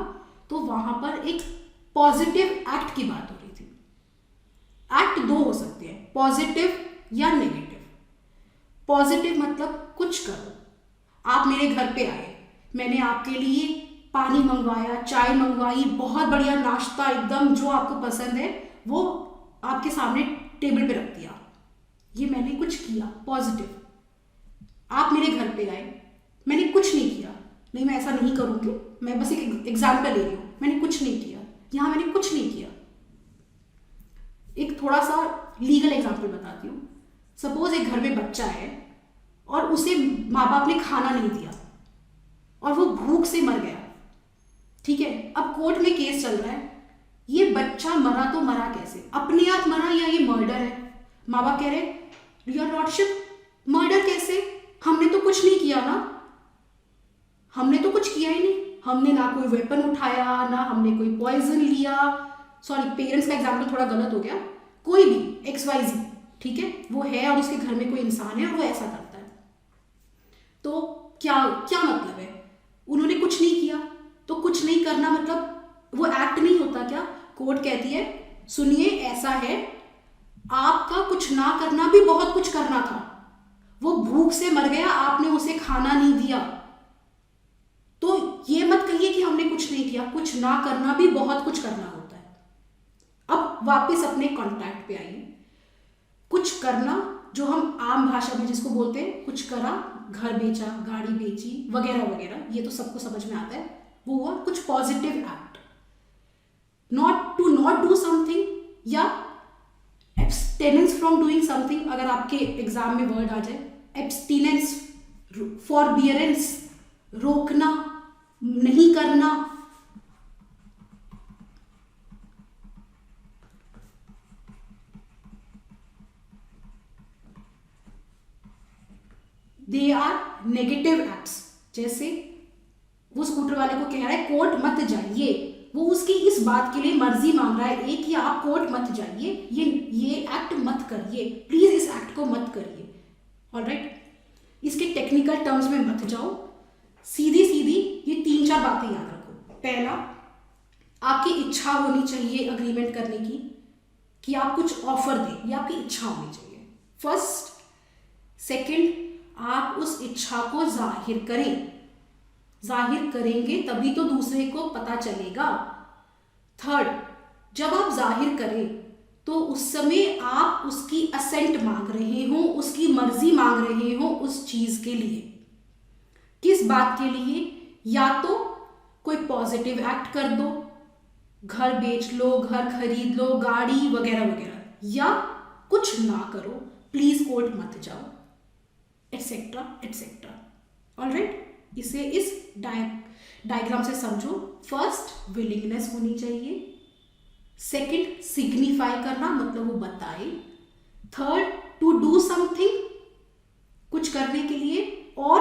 तो वहां पर एक पॉजिटिव एक्ट की बात हो रही थी। एक्ट दो हो सकते हैं, पॉजिटिव या नेगेटिव। पॉजिटिव मतलब कुछ करो, आप मेरे घर पे आए, मैंने आपके लिए पानी मंगवाया, चाय मंगवाई, बहुत बढ़िया नाश्ता एकदम जो आपको पसंद है वो आपके सामने टेबल पे रख दिया, ये मैंने कुछ किया पॉजिटिव। आप मेरे घर पे आए, मैंने कुछ नहीं किया, नहीं मैं ऐसा नहीं करूंगी, मैं बस एक एग्जाम्पल ले रही हूं, मैंने कुछ नहीं किया, यहां मैंने कुछ नहीं किया। एक थोड़ा सा लीगल एग्जाम्पल बताती हूँ। सपोज एक घर में बच्चा है और उसे माँ बाप ने खाना नहीं दिया और वो भूख से मर गया, ठीक है। अब कोर्ट में केस चल रहा है, ये बच्चा मरा तो मरा कैसे, अपने आप मरा या ये मर्डर है। माँ बाप कह रहे योर लॉर्डशिप मर्डर कैसे, हमने तो कुछ नहीं किया ना, हमने तो कुछ किया ही नहीं, हमने ना कोई वेपन उठाया, ना हमने कोई पॉइजन लिया, सॉरी पेरेंट्स का एग्जाम्पल थोड़ा गलत हो गया, कोई भी XYZ, ठीक है, वो है और उसके घर में कोई इंसान है और वो ऐसा करता है, तो क्या क्या मतलब है, उन्होंने कुछ नहीं किया, तो कुछ नहीं करना मतलब वो एक्ट नहीं होता क्या। कोर्ट कहती है सुनिए ऐसा है, आपका कुछ ना करना भी बहुत कुछ करना था, वो भूख से मर गया, आपने उसे खाना नहीं दिया, तो ये मत कहिए कि हमने कुछ नहीं किया, कुछ ना करना भी बहुत कुछ करना होता है। अब वापस अपने कॉन्टैक्ट पे आइए, कुछ करना जो हम आम भाषा में जिसको बोलते हैं कुछ करा, घर बेचा, गाड़ी बेची वगैरह वगैरह, ये तो सबको समझ में आता है, वो हुआ कुछ positive act. Not do something या एब्सटेनेंस फ्रॉम डूइंग समथिंग, अगर आपके एग्जाम में वर्ड आ जाए एब्सटीनेंस, फॉरबियरेंस, रोकना, नहीं करना, दे आर नेगेटिव एक्ट्स। जैसे वो स्कूटर वाले को कह रहा है कोर्ट मत जाइए, वो उसकी इस बात के लिए मर्जी मांग रहा है कि आप कोर्ट मत जाइए, ये एक्ट मत करिए, प्लीज इस एक्ट को मत करिए, ऑलराइट। इसके टेक्निकल टर्म्स में मत जाओ, सीधी सीधी ये 3-4 बातें याद रखो। पहला, आपकी इच्छा होनी चाहिए अग्रीमेंट करने की, कि आप कुछ ऑफर दें, ये आपकी इच्छा होनी चाहिए, फर्स्ट। सेकंड, आप उस इच्छा को जाहिर करें, जाहिर करेंगे तभी तो दूसरे को पता चलेगा। थर्ड, जब आप जाहिर करें तो उस समय आप उसकी असेंट मांग रहे हो, उसकी मर्जी मांग रहे हो उस चीज के लिए। किस बात के लिए? या तो कोई पॉजिटिव एक्ट कर दो, घर बेच लो, घर खरीद लो, गाड़ी वगैरह वगैरह, या कुछ ना करो, प्लीज कोर्ट मत जाओ, एटसेट्रा एटसेट्रा, ऑलराइट। इसे इस डायग्राम से समझो। फर्स्ट, विलिंगनेस होनी चाहिए। सेकंड, सिग्निफाई करना, मतलब वो बताए। थर्ड, टू डू समथिंग, कुछ करने के लिए। और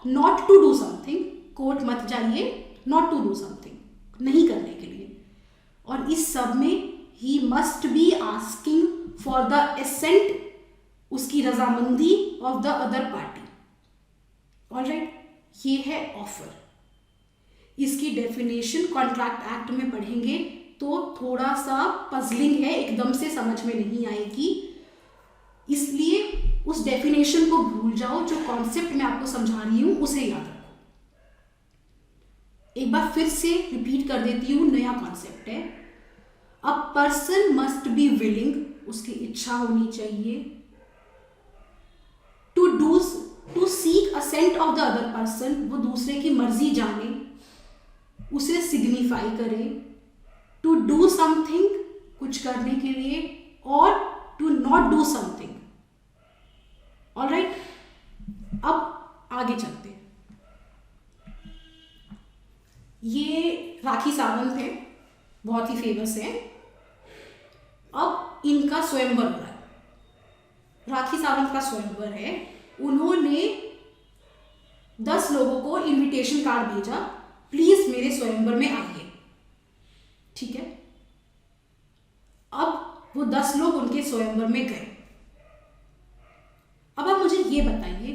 not to do something, court मत जाइए, नॉट टू डू समथिंग, नहीं करने के लिए। और इस सब में he must be asking for the assent, उसकी रजामंदी of the other party, alright. ये है ऑफर। इसकी डेफिनेशन कॉन्ट्रैक्ट एक्ट में पढ़ेंगे तो थोड़ा सा पजलिंग है, एकदम से समझ में नहीं आएगी, इसलिए उस डेफिनेशन को भूल जाओ, जो कॉन्सेप्ट मैं आपको समझा रही हूं उसे याद रखो। एक बार फिर से रिपीट कर देती हूं, नया कॉन्सेप्ट है। A person must be willing, उसकी इच्छा होनी चाहिए, to seek assent of the other person, वो दूसरे की मर्जी जाने, उसे सिग्निफाई करे, टू डू समथिंग, कुछ करने के लिए, और to not do something, alright. अब आगे चलते हैं। ये राखी सावंत है, बहुत ही फेमस है। अब इनका स्वयंवर हो रहा है, राखी सावंत का स्वयंवर है। उन्होंने 10 लोगों को इनविटेशन कार्ड भेजा, प्लीज मेरे स्वयंवर में आइए, ठीक है। अब वो 10 लोग उनके स्वयंवर में गए। अब आप मुझे ये बताइए,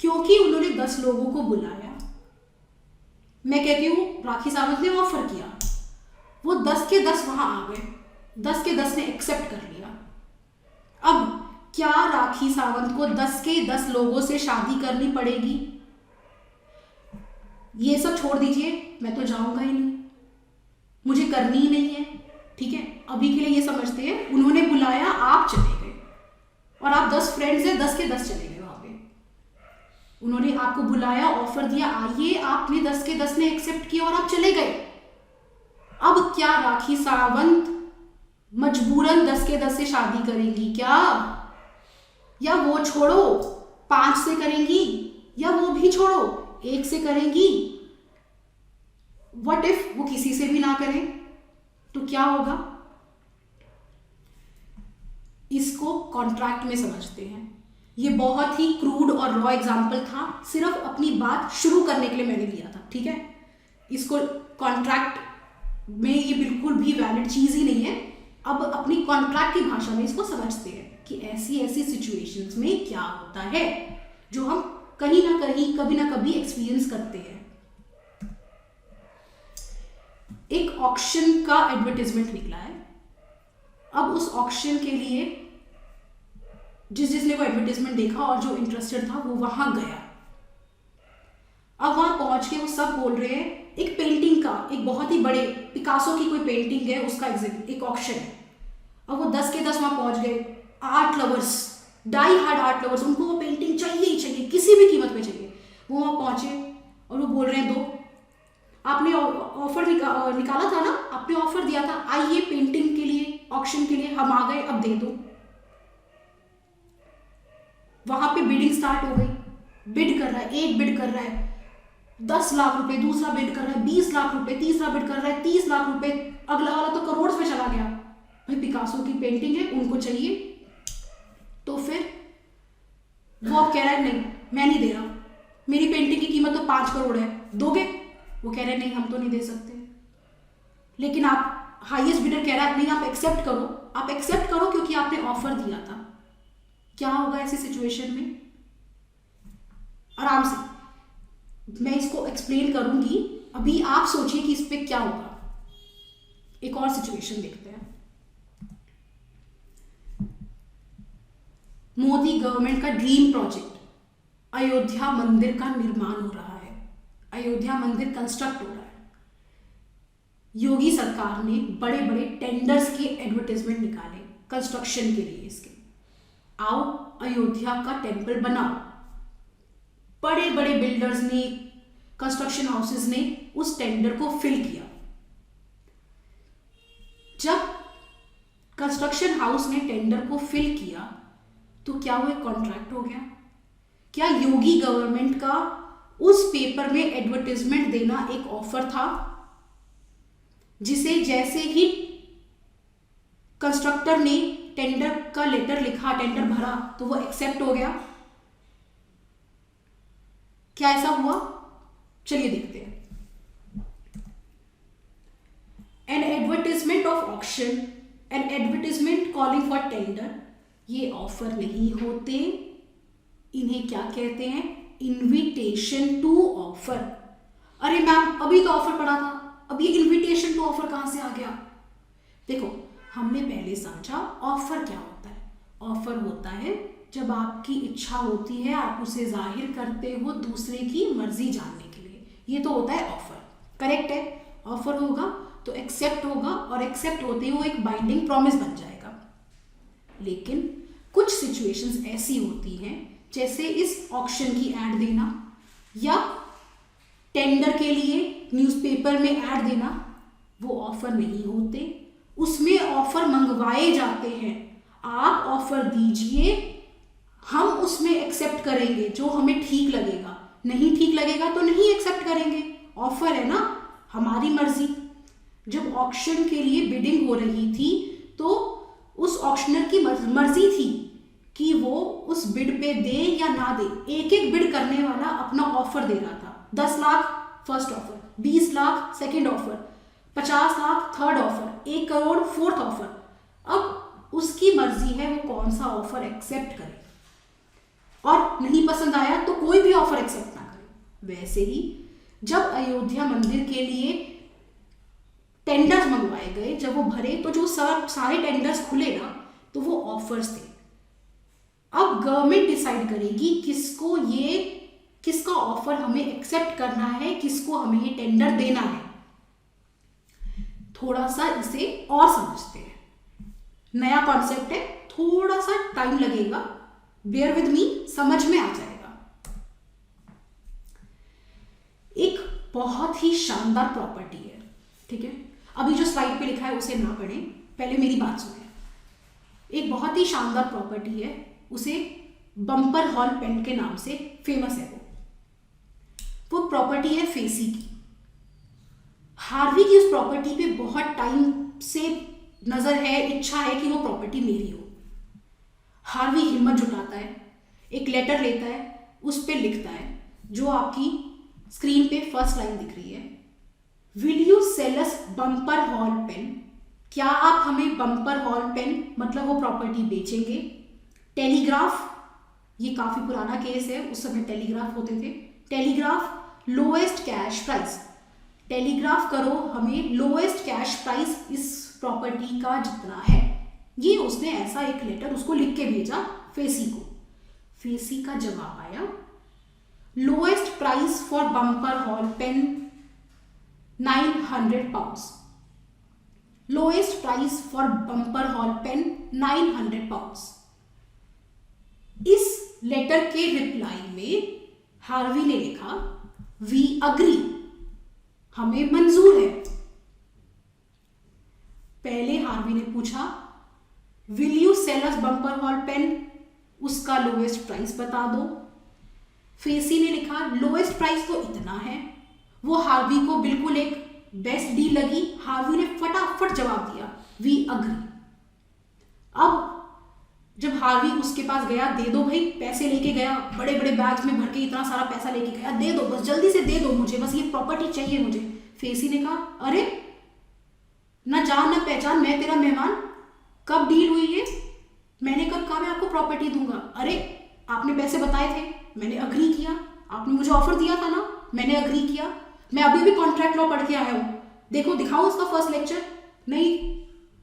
क्योंकि उन्होंने 10 लोगों को बुलाया, मैं कहती हूं राखी सावंत ने ऑफर किया, वो 10 के 10 वहां आ गए, 10 के 10 ने एक्सेप्ट कर लिया। अब क्या राखी सावंत को 10 के 10 लोगों से शादी करनी पड़ेगी? ये सब छोड़ दीजिए, मैं तो जाऊंगा ही नहीं, मुझे करनी ही नहीं है, ठीक है। अभी के लिए ये समझते हैं, उन्होंने बुलाया, आप चले गए, और आप 10 फ्रेंड्स हैं, 10 के 10 चले गए वहां पे। उन्होंने आपको बुलाया, ऑफर दिया, आइए, आपने 10 के 10 ने एक्सेप्ट किया और आप चले गए। अब क्या राखी सावंत मजबूरन 10 के 10 से शादी करेंगी क्या? या वो छोड़ो 5 से करेंगी, या वो भी छोड़ो 1 से करेंगी? व्हाट इफ वो किसी से भी ना करें, तो क्या होगा? इसको कॉन्ट्रैक्ट में समझते हैं। ये बहुत ही क्रूड और रॉ एग्जाम्पल था, सिर्फ अपनी बात शुरू करने के लिए मैंने दिया था, ठीक है। इसको कॉन्ट्रैक्ट में ये बिल्कुल भी वैलिड चीज ही नहीं है। अब अपनी कॉन्ट्रैक्ट की भाषा में इसको समझते हैं कि ऐसी ऐसी सिचुएशंस में क्या होता है जो हम कहीं ना कहीं कभी ना कभी एक्सपीरियंस करते हैं। एक ऑक्शन का एडवर्टाइजमेंट निकला है। अब उस ऑक्शन के लिए जिसने वो एडवर्टाइजमेंट देखा और जो इंटरेस्टेड था वो वहां गया। अब वहां पहुंच के वो सब बोल रहे हैं, एक पेंटिंग का, एक बहुत ही बड़े पिकासो की कोई पेंटिंग है, उसका एक ऑक्शन है। अब वो 10 के 10 वहां पहुंच गए। Art lovers, die hard art lovers, उनको वो पेंटिंग चाहिए ही चाहिए, किसी भी कीमत पे चाहिए। वो वहां पहुंचे और वो बोल रहे हैं, दो, आपने ऑफर निकाला था ना, आपने ऑफर दिया था, आइए पेंटिंग के लिए, ऑक्शन के लिए हम आ गए, अब दे दो। वहां पे बिडिंग स्टार्ट हो गई। बिड कर रहा है, एक बिड कर रहा है 10 लाख रुपए, दूसरा बिड कर रहा है 20 लाख रुपए, तीसरा बिड कर रहा है 30 लाख रुपए, अगला वाला तो करोड़ में चला गया। भाई पिकासो की पेंटिंग है, उनको चाहिए। तो फिर वो अब कह रहा है, नहीं मैं नहीं दे रहा, मेरी पेंटिंग की कीमत तो 5 करोड़ है, दोगे? वो कह रहे हैं, नहीं हम तो नहीं दे सकते। लेकिन आप, हाईएस्ट बिडर कह रहा है, नहीं आप एक्सेप्ट करो, आप एक्सेप्ट करो क्योंकि आपने ऑफर दिया था। क्या होगा ऐसी सिचुएशन में? आराम से मैं इसको एक्सप्लेन करूंगी, अभी आप सोचिए कि इस पे क्या होगा। एक और सिचुएशन देखते हैं। मोदी गवर्नमेंट का ड्रीम प्रोजेक्ट, अयोध्या मंदिर का निर्माण हो रहा है, अयोध्या मंदिर कंस्ट्रक्ट हो रहा है। योगी सरकार ने बड़े बड़े टेंडर्स के एडवर्टाइजमेंट निकाले कंस्ट्रक्शन के लिए। इसके आओ अयोध्या का टेंपल बनाओ। बड़े बड़े बिल्डर्स ने, कंस्ट्रक्शन हाउसेस ने उस टेंडर को फिल किया। जब कंस्ट्रक्शन हाउस ने टेंडर को फिल किया तो क्या वो एक कॉन्ट्रैक्ट हो गया? क्या योगी गवर्नमेंट का उस पेपर में एडवर्टाइजमेंट देना एक ऑफर था, जिसे जैसे ही कंस्ट्रक्टर ने टेंडर का लेटर लिखा, टेंडर भरा, तो वो एक्सेप्ट हो गया? क्या ऐसा हुआ? चलिए देखते हैं। An advertisement of auction, an advertisement calling for tender, ये ऑफर नहीं होते, इन्हें क्या कहते हैं? Invitation to offer. अरे मैम अभी तो ऑफर पड़ा था, अब ये इन्विटेशन टू ऑफर कहां से आ गया? देखो, हमने पहले समझा ऑफर क्या होता है। ऑफर होता है जब आपकी इच्छा होती है, आप उसे जाहिर करते हो दूसरे की मर्जी जानने के लिए, ये तो होता है ऑफर। करेक्ट है? ऑफर होगा तो एक्सेप्ट होगा, और एक्सेप्ट होते ही वो एक बाइंडिंग प्रॉमिस बन जाएगा। लेकिन कुछ सिचुएशंस ऐसी होती हैं, जैसे इस ऑक्शन की ऐड देना या टेंडर के लिए न्यूज़पेपर में ऐड देना, वो ऑफर नहीं होते, उसमें ऑफर मंगवाए जाते हैं। आप ऑफर दीजिए, हम उसमें एक्सेप्ट करेंगे जो हमें ठीक लगेगा, नहीं ठीक लगेगा तो नहीं एक्सेप्ट करेंगे। ऑफर है ना, हमारी मर्जी। जब ऑक्शन के लिए बिडिंग हो रही थी तो उस ऑक्शनर की मर्जी थी कि वो उस बिड पे दे या ना दे। एक एक बिड करने वाला अपना ऑफर दे रहा था। 10 lakh first offer, 20 lakh second offer, 50 lakh third offer, 1 crore fourth offer. अब उसकी मर्जी है वो कौन सा ऑफर एक्सेप्ट करे, और नहीं पसंद आया तो कोई भी ऑफर एक्सेप्ट ना करे। वैसे ही जब अयोध्या मंदिर के लिए टेंडर्स मंगवाए गए, जब वो भरे तो जो सारे टेंडर्स खुले ना, तो वो ऑफर्स थे। अब गवर्नमेंट डिसाइड करेगी किसका ऑफर हमें एक्सेप्ट करना है, किसको हमें ये टेंडर देना है। थोड़ा सा इसे और समझते हैं, नया कॉन्सेप्ट है, थोड़ा सा टाइम लगेगा, बेयर विद मी, समझ में आ जाएगा। एक बहुत ही शानदार प्रॉपर्टी है, ठीक है। अभी जो स्लाइड पे लिखा है उसे ना पढ़ें, पहले मेरी बात सुनें। एक बहुत ही शानदार प्रॉपर्टी है, उसे बम्पर हॉल पेंट के नाम से फेमस है। वो प्रॉपर्टी है फेसी की। हार्वी की उस प्रॉपर्टी पे बहुत टाइम से नजर है, इच्छा है कि वो प्रॉपर्टी मेरी हो। हार्वी हिम्मत जुटाता है, एक लेटर लेता है, उस पे लिखता है जो आपकी स्क्रीन पे फर्स्ट लाइन दिख रही है, will you sell us Bumper Hall Pen, क्या आप हमें बम्पर हॉल पेन मतलब वो प्रॉपर्टी बेचेंगे। टेलीग्राफ, ये काफी पुराना केस है, उस समय टेलीग्राफ होते थे। Telegraph lowest cash price, telegraph करो हमें लोएस्ट कैश प्राइस इस प्रॉपर्टी का जितना है। ये उसने ऐसा एक लेटर उसको लिख के भेजा फेसी को। फेसी का जवाब आया lowest price for Bumper Hall Pen 900 pounds, lowest price for Bumper Hall Pen 900 pounds. इस लेटर के रिप्लाई में हार्वी ने लिखा वी अग्री, हमें मंजूर है। पहले हार्वी ने पूछा will you sell us Bumper Hall Pen, उसका लोएस्ट प्राइस बता दो। फेसी ने लिखा लोएस्ट प्राइस तो इतना है। वो हार्वी को बिल्कुल एक बेस्ट डील लगी। हार्वी ने फटाफट जवाब दिया वी अग्री। अब जब हार्वी उसके पास गया, दे दो भाई, पैसे लेके गया, बड़े बड़े बैग्स में भर के इतना सारा पैसा लेके गया, दे दो बस, जल्दी से दे दो मुझे, बस ये प्रॉपर्टी चाहिए मुझे। फेसी ने कहा अरे ना जान ना पहचान, मैं तेरा मेहमान, कब डील हुई है, मैंने कब कहा मैं आपको प्रॉपर्टी दूंगा। अरे आपने पैसे बताए थे, मैंने अग्री किया, आपने मुझे ऑफर दिया था ना, मैंने अग्री किया, मैं अभी भी कॉन्ट्रैक्ट लॉ पढ़ के आया हूं, देखो दिखाओ उसका फर्स्ट लेक्चर, नहीं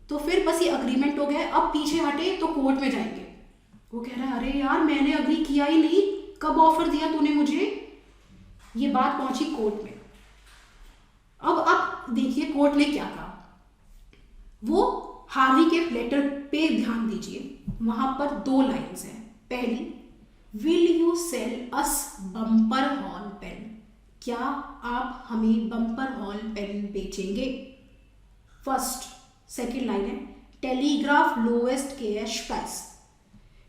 तो फिर बस ये अग्रीमेंट हो गया, अब पीछे हटे तो कोर्ट में जाएंगे। वो कह रहा है अरे यार मैंने अग्री किया ही नहीं, कब ऑफर दिया तूने मुझे। ये बात पहुंची कोर्ट में। अब देखिए कोर्ट ने क्या कहा। वो हार्वी के लेटर पे ध्यान दीजिए, वहां पर 2 लाइन्स हैं। पहली will you sell us Bumper Hall Pen, क्या आप हमें बम्पर हॉल पेन बेचेंगे, फर्स्ट। सेकेंड लाइन है टेलीग्राफ लोएस्ट कैश प्राइस।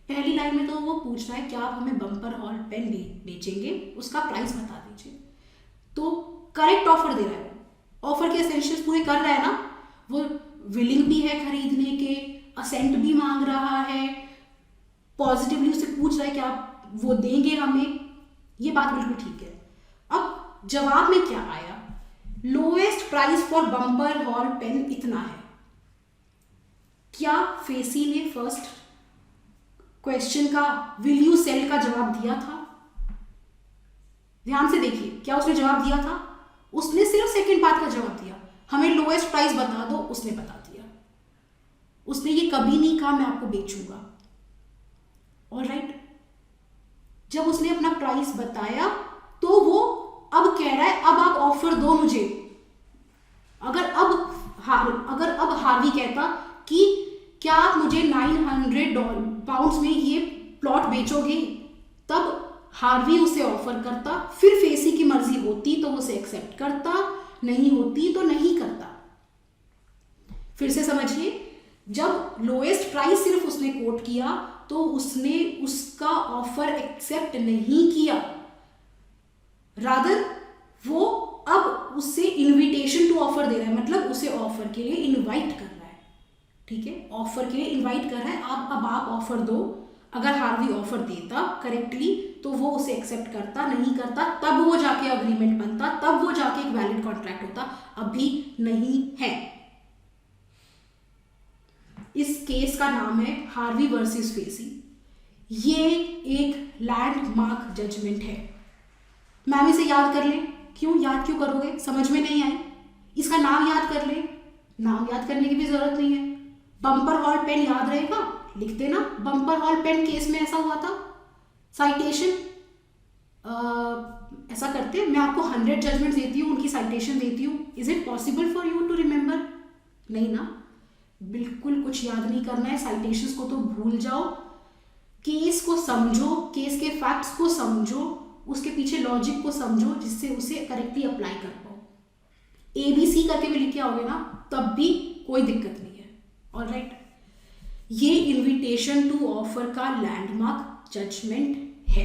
पहली लाइन में तो वो पूछ रहा है क्या आप हमें बम्पर हॉल पेन बेचेंगे, उसका प्राइस बता दीजिए। तो करेक्ट ऑफर दे रहा है, ऑफर के एसेंशियल्स पूरे कर रहा है ना, वो विलिंग भी है खरीदने के, असेंट भी मांग रहा है, पॉजिटिवली उससे पूछ रहा है कि आप वो देंगे हमें, ये बात बिल्कुल ठीक है। अब जवाब में क्या आया, lowest price for Bumper Hall Pen इतना है। क्या फेसी ने फर्स्ट क्वेश्चन का विल यू सेल का जवाब दिया था? ध्यान से देखिए क्या उसने जवाब दिया था, उसने सिर्फ सेकंड पार्ट का जवाब दिया, हमें लोएस्ट प्राइस बता दो, उसने बता दिया। उसने ये कभी नहीं कहा मैं आपको बेचूंगा। ऑलराइट, जब उसने अपना प्राइस बताया तो वो अब कह रहा है अब आप ऑफर दो मुझे। अगर अब हार्वी कहता कि क्या आप मुझे 900 पाउंड्स में ये प्लॉट बेचोगे, तब हार्वी उसे ऑफर करता, फिर फेसी की मर्जी होती तो उसे एक्सेप्ट करता, नहीं होती तो नहीं करता। फिर से समझिए, जब लोएस्ट प्राइस सिर्फ उसने कोट किया तो उसने उसका ऑफर एक्सेप्ट नहीं किया, रादर वो अब उससे इनविटेशन टू ऑफर दे रहा है, मतलब उसे ऑफर के लिए इनवाइट कर रहा है। ठीक है, ऑफर के लिए इनवाइट कर रहा है, आप ऑफर दो। अगर हार्वी ऑफर देता करेक्टली तो वो उसे एक्सेप्ट करता, नहीं करता तब वो जाके अग्रीमेंट बनता, तब वो जाके एक वैलिड कॉन्ट्रैक्ट होता, अभी नहीं है। इस केस का नाम है हार्वी वर्सेस फेसी। ये एक लैंडमार्क जजमेंट है। मैम इसे याद कर लें, क्यों याद क्यों करोगे, समझ में नहीं आई, इसका नाम याद कर लें, नाम याद करने की भी जरूरत नहीं है। बम्पर हॉल पेन याद रहेगा, लिख देना बम्पर हॉल पेन केस में ऐसा हुआ था। साइटेशन ऐसा करते हैं, मैं आपको 100 जजमेंट देती हूँ, उनकी साइटेशन देती हूँ, is it possible for you to remember? नहीं ना, बिल्कुल कुछ याद नहीं करना है, साइटेशंस को तो भूल जाओ, केस को समझो, केस के फैक्ट्स को समझो, उसके पीछे लॉजिक को समझो, जिससे उसे करेक्टली अप्लाई कर पाओ। ABC करके भी लिख के आओगे ना, तब भी कोई दिक्कत नहीं है। ऑलराइट, ये इनविटेशन टू ऑफर का लैंडमार्क जजमेंट है।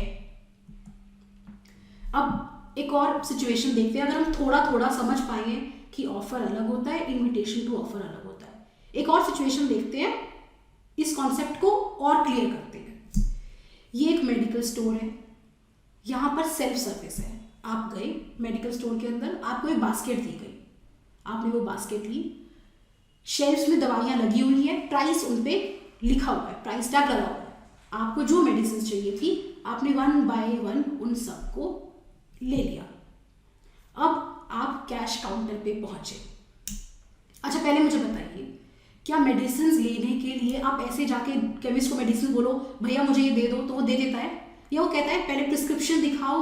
अब एक और सिचुएशन देखते हैं, अगर हम थोड़ा थोड़ा समझ पाएंगे कि ऑफर अलग होता है, इनविटेशन टू ऑफर अलग होता है। एक और सिचुएशन देखते हैं, इस कॉन्सेप्ट को और क्लियर करते हैं। ये एक मेडिकल स्टोर है, यहाँ पर सेल्फ सर्विस है। आप गए मेडिकल स्टोर के अंदर, आपको एक बास्केट दी गई, आपने वो बास्केट ली, शेल्फ्स में दवाइयाँ लगी हुई है, प्राइस उन पे लिखा हुआ है, प्राइस टैग लगा हुआ है। आपको जो मेडिसिन चाहिए थी आपने 1 बाय 1 उन सबको ले लिया। अब आप कैश काउंटर पे पहुंचे। अच्छा पहले मुझे बताइए, क्या मेडिसिन लेने के लिए आप ऐसे जाके केमिस्ट को मेडिसिन बोलो भैया मुझे ये दे दो तो वो दे देता है, या वो कहता है पहले प्रिस्क्रिप्शन दिखाओ,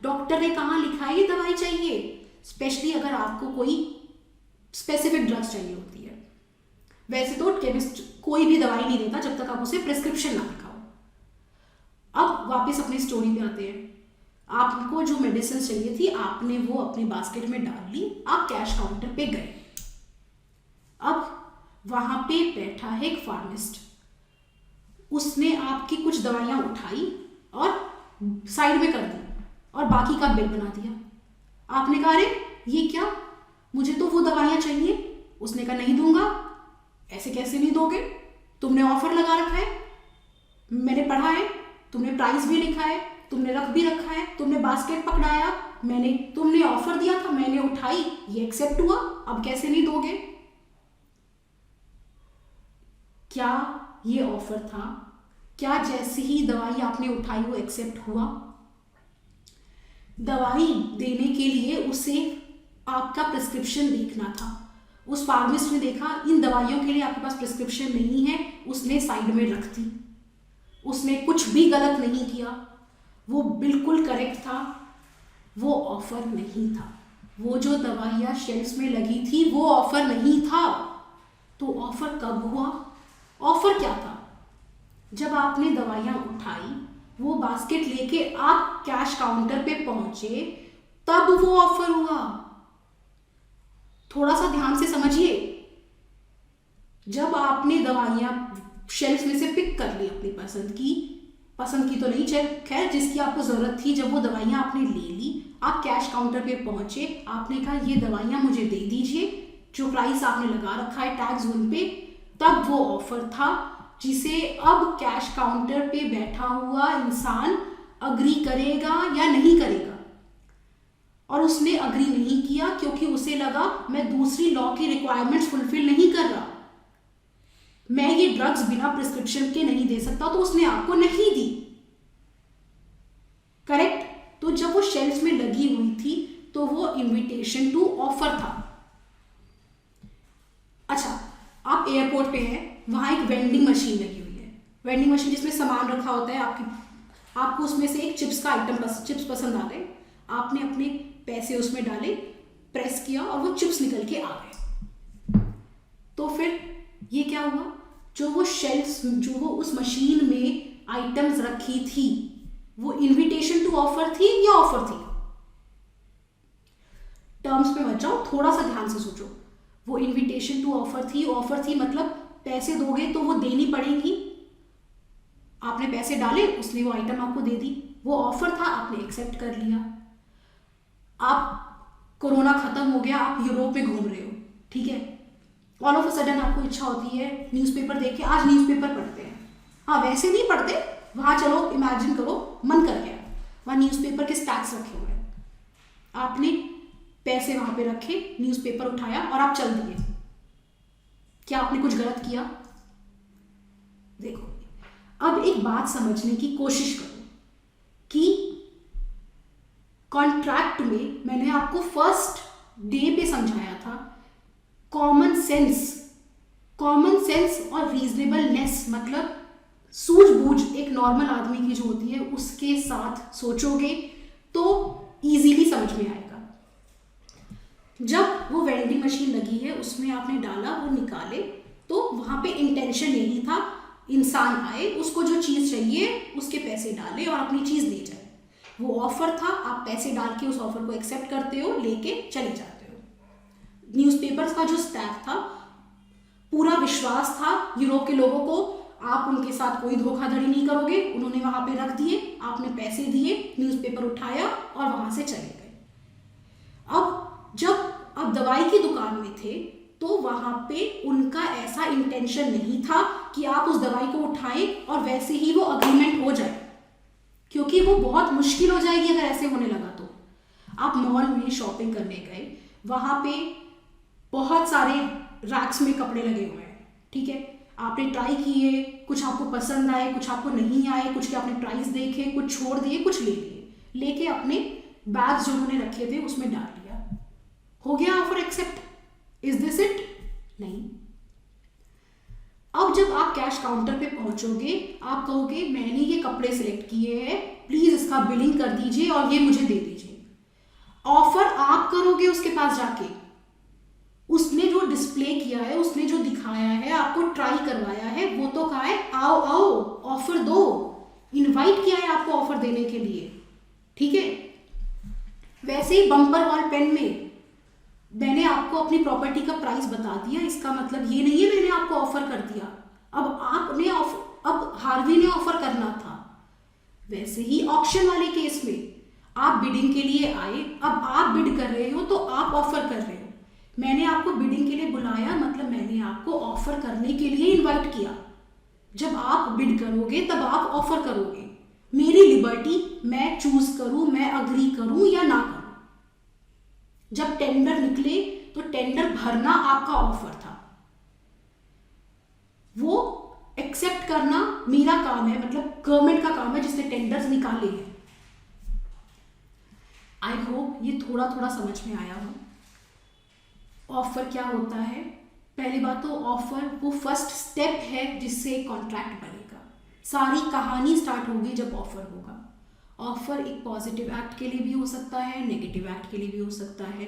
डॉक्टर ने कहाँ लिखा है ये दवाई चाहिए, स्पेशली अगर आपको कोई स्पेसिफिक ड्रग्स चाहिए होती है। वैसे तो केमिस्ट कोई भी दवाई नहीं देता जब तक आप उसे प्रिस्क्रिप्शन ना दिखाओ। अब वापस अपनी स्टोरी पे आते हैं। आपको जो मेडिसिन चाहिए थी आपने वो अपनी बास्केट में डाल ली, आप कैश काउंटर पे गए। अब वहां पे बैठा है एक फार्मिस्ट, उसने आपकी कुछ दवाइयां उठाई और साइड में कर दी और बाकी का बिल बना दिया। आपने कहा अरे ये क्या, मुझे तो वो दवाइयां चाहिए। उसने कहा नहीं दूंगा। ऐसे कैसे नहीं दोगे, तुमने ऑफर लगा रखा है, मैंने पढ़ा है, तुमने प्राइस भी लिखा है, तुमने रख भी रखा है, तुमने बास्केट पकड़ाया, तुमने ऑफर दिया था, मैंने उठाई, ये एक्सेप्ट हुआ, अब कैसे नहीं दोगे। क्या ये ऑफर था? क्या जैसे ही दवाई आपने उठाई वो एक्सेप्ट हुआ? दवाई देने के लिए उसे आपका प्रिस्क्रिप्शन देखना था। उस फार्मिस्ट ने देखा इन दवाइयों के लिए आपके पास प्रिस्क्रिप्शन नहीं है, उसने साइड में रख दी। उसने कुछ भी गलत नहीं किया, वो बिल्कुल करेक्ट था, वो ऑफर नहीं था। वो जो दवाइयाँ शेल्फ्स में लगी थी वो ऑफर नहीं था। तो ऑफर कब हुआ? ऑफर क्या था? जब आपने दवाइयाँ उठाई, वो बास्केट लेके आप कैश काउंटर पे पहुंचे, तब वो ऑफर हुआ। थोड़ा सा ध्यान से समझिए। जब आपने दवाइयाँ शेल्फ में से पिक कर ली अपनी पसंद की तो नहीं, खैर जिसकी आपको जरूरत थी, जब वो दवाइयाँ आपने ले ली, आप कैश काउंटर पे पहुंचे, आपने कहा ये दवाइयाँ मुझे दे दीजिए, जो प्राइस आपने लगा रखा है टैग्स उन पे, तब वो ऑफर था जिसे अब कैश काउंटर पे बैठा हुआ इंसान अग्री करेगा या नहीं करेगा। और उसने अग्री नहीं किया क्योंकि उसे लगा मैं दूसरी लॉ की रिक्वायरमेंट्स फुलफिल नहीं कर रहा, मैं ये ड्रग्स बिना प्रिस्क्रिप्शन के नहीं दे सकता, तो उसने आपको नहीं दी। करेक्ट? तो जब वो शेल्फ में लगी हुई थी तो वो इनविटेशन टू ऑफर था। अच्छा, आप एयरपोर्ट पे हैं, वहां एक वेंडिंग मशीन लगी हुई है, वेंडिंग मशीन जिसमें सामान रखा होता है, आपको उसमें से एक चिप्स का आइटम चिप्स पसंद आ गए, आपने अपने पैसे उसमें डाले, प्रेस किया और वो चिप्स निकल के आ गए। तो फिर ये क्या हुआ? जो वो उस मशीन में आइटम्स रखी थी, वो इनविटेशन टू ऑफर थी या ऑफर थी? टर्म्स पे मत जाओ, थोड़ा सा ध्यान से सोचो। वो इनविटेशन टू ऑफर थी मतलब पैसे दोगे तो वो देनी पड़ेगी। आपने पैसे डाले, उसने वो आइटम आपको दे दी, वो ऑफर था, आपने एक्सेप्ट कर लिया। आप कोरोना खत्म हो गया, आप यूरोप में घूम रहे हो, ठीक है, ऑल ऑफ अ सडन आपको इच्छा होती है न्यूज़पेपर देख के आज न्यूज़पेपर पढ़ते हैं। हाँ, वैसे नहीं पढ़ते, वहां चलो इमेजिन करो, मन कर गया, वहां न्यूज़पेपर के स्टैक्स रखे हुए हैं, आपने पैसे वहां पे रखे, न्यूज़पेपर उठाया और आप चल दिए। क्या आपने कुछ गलत किया? देखो, अब एक बात समझने की कोशिश करो कि कॉन्ट्रैक्ट में मैंने आपको फर्स्ट डे पे समझाया था, कॉमन सेंस और रीजनेबलनेस, मतलब सूझबूझ एक नॉर्मल आदमी की जो होती है उसके साथ सोचोगे तो इजीली समझ में आएगा। जब वो वेंडिंग मशीन लगी है, उसमें आपने डाला, वो निकाले, तो वहां पे इंटेंशन यही था, इंसान आए, उसको जो चीज़ चाहिए उसके पैसे डाले और अपनी चीज़ ले जाए। वो ऑफर था, आप पैसे डाल के उस ऑफर को एक्सेप्ट करते हो, लेके चले जाते हो। न्यूज़पेपर्स का जो स्टैक था, पूरा विश्वास था यूरोप के लोगों को, आप उनके साथ कोई धोखाधड़ी नहीं करोगे, उन्होंने वहां पे रख दिए, आपने पैसे दिए, न्यूज़पेपर उठाया और वहां से चले गए। अब जब आप दवाई की दुकान में थे तो वहां पे उनका ऐसा इंटेंशन नहीं था कि आप उस दवाई को उठाएं और वैसे ही वो अग्रीमेंट हो जाए, क्योंकि वो बहुत मुश्किल हो जाएगी अगर ऐसे होने लगा तो। आप मॉल में शॉपिंग करने गए, वहां पे बहुत सारे रैक्स में कपड़े लगे हुए हैं, ठीक है, आपने ट्राई किए, कुछ आपको पसंद आए, कुछ आपको नहीं आए, कुछ के आपने प्राइस देखे, कुछ छोड़ दिए, कुछ ले लिए, लेके अपने बैग्स जो उन्होंने रखे थे उसमें डाल दिया, हो गया offer accept? Is this it? नहीं। अब जब आप कैश काउंटर पे पहुंचोगे, आप कहोगे मैंने ये कपड़े सिलेक्ट किए हैं, प्लीज इसका बिलिंग कर दीजिए और ये मुझे दे दीजिए। ऑफर आप करोगे उसके पास जाके, उसने जो डिस्प्ले किया है, उसने जो दिखाया है, आपको ट्राई करवाया है, वो तो कहा है आओ आओ ऑफर दो, इनवाइट किया है आपको ऑफर देने के लिए, ठीक है। वैसे ही बम्पर हॉल पेन में मैंने आपको अपनी प्रॉपर्टी का प्राइस बता दिया, इसका मतलब ये नहीं है मैंने आपको ऑफर कर दिया, अब हार्वी ने ऑफर करना था। वैसे ही ऑक्शन वाले केस में आप बिडिंग के लिए आए, अब आप बिड कर रहे हो तो आप ऑफर कर रहे हो, मैंने आपको बिडिंग के लिए बुलाया, मतलब मैंने आपको ऑफर करने के लिए इनवाइट किया। जब आप बिड करोगे तब आप ऑफर करोगे, मेरी लिबर्टी, मैं चूज करूं, मैं अग्री करूं या ना करूं। जब टेंडर निकले तो टेंडर भरना आपका ऑफर था, वो एक्सेप्ट करना मेरा काम है, मतलब गवर्नमेंट का काम है जिसने टेंडर्स निकाले हैं। आई होप ये थोड़ा थोड़ा समझ में आया हो। ऑफर क्या होता है? पहली बात तो ऑफर वो फर्स्ट स्टेप है जिससे कॉन्ट्रैक्ट बनेगा। सारी कहानी स्टार्ट होगी जब ऑफर होगा। ऑफर एक पॉजिटिव एक्ट के लिए भी हो सकता है, नेगेटिव एक्ट के लिए भी हो सकता है।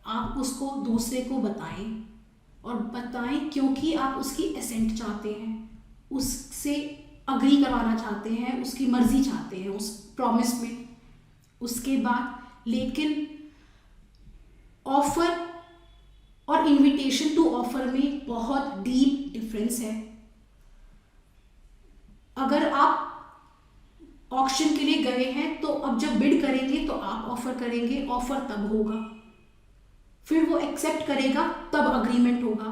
आप उसको दूसरे को बताएं, और बताएं क्योंकि आप उसकी एसेंट चाहते हैं, उससे अग्री करवाना चाहते हैं, उसकी मर्जी चाहते हैं उस प्रॉमिस में। उसके बाद लेकिन ऑफर और इनविटेशन टू ऑफर में बहुत डीप डिफरेंस है। अगर आप ऑक्शन के लिए गए हैं तो अब जब बिड करेंगे तो आप ऑफर करेंगे, ऑफर तब होगा, फिर वो एक्सेप्ट करेगा तब अग्रीमेंट होगा।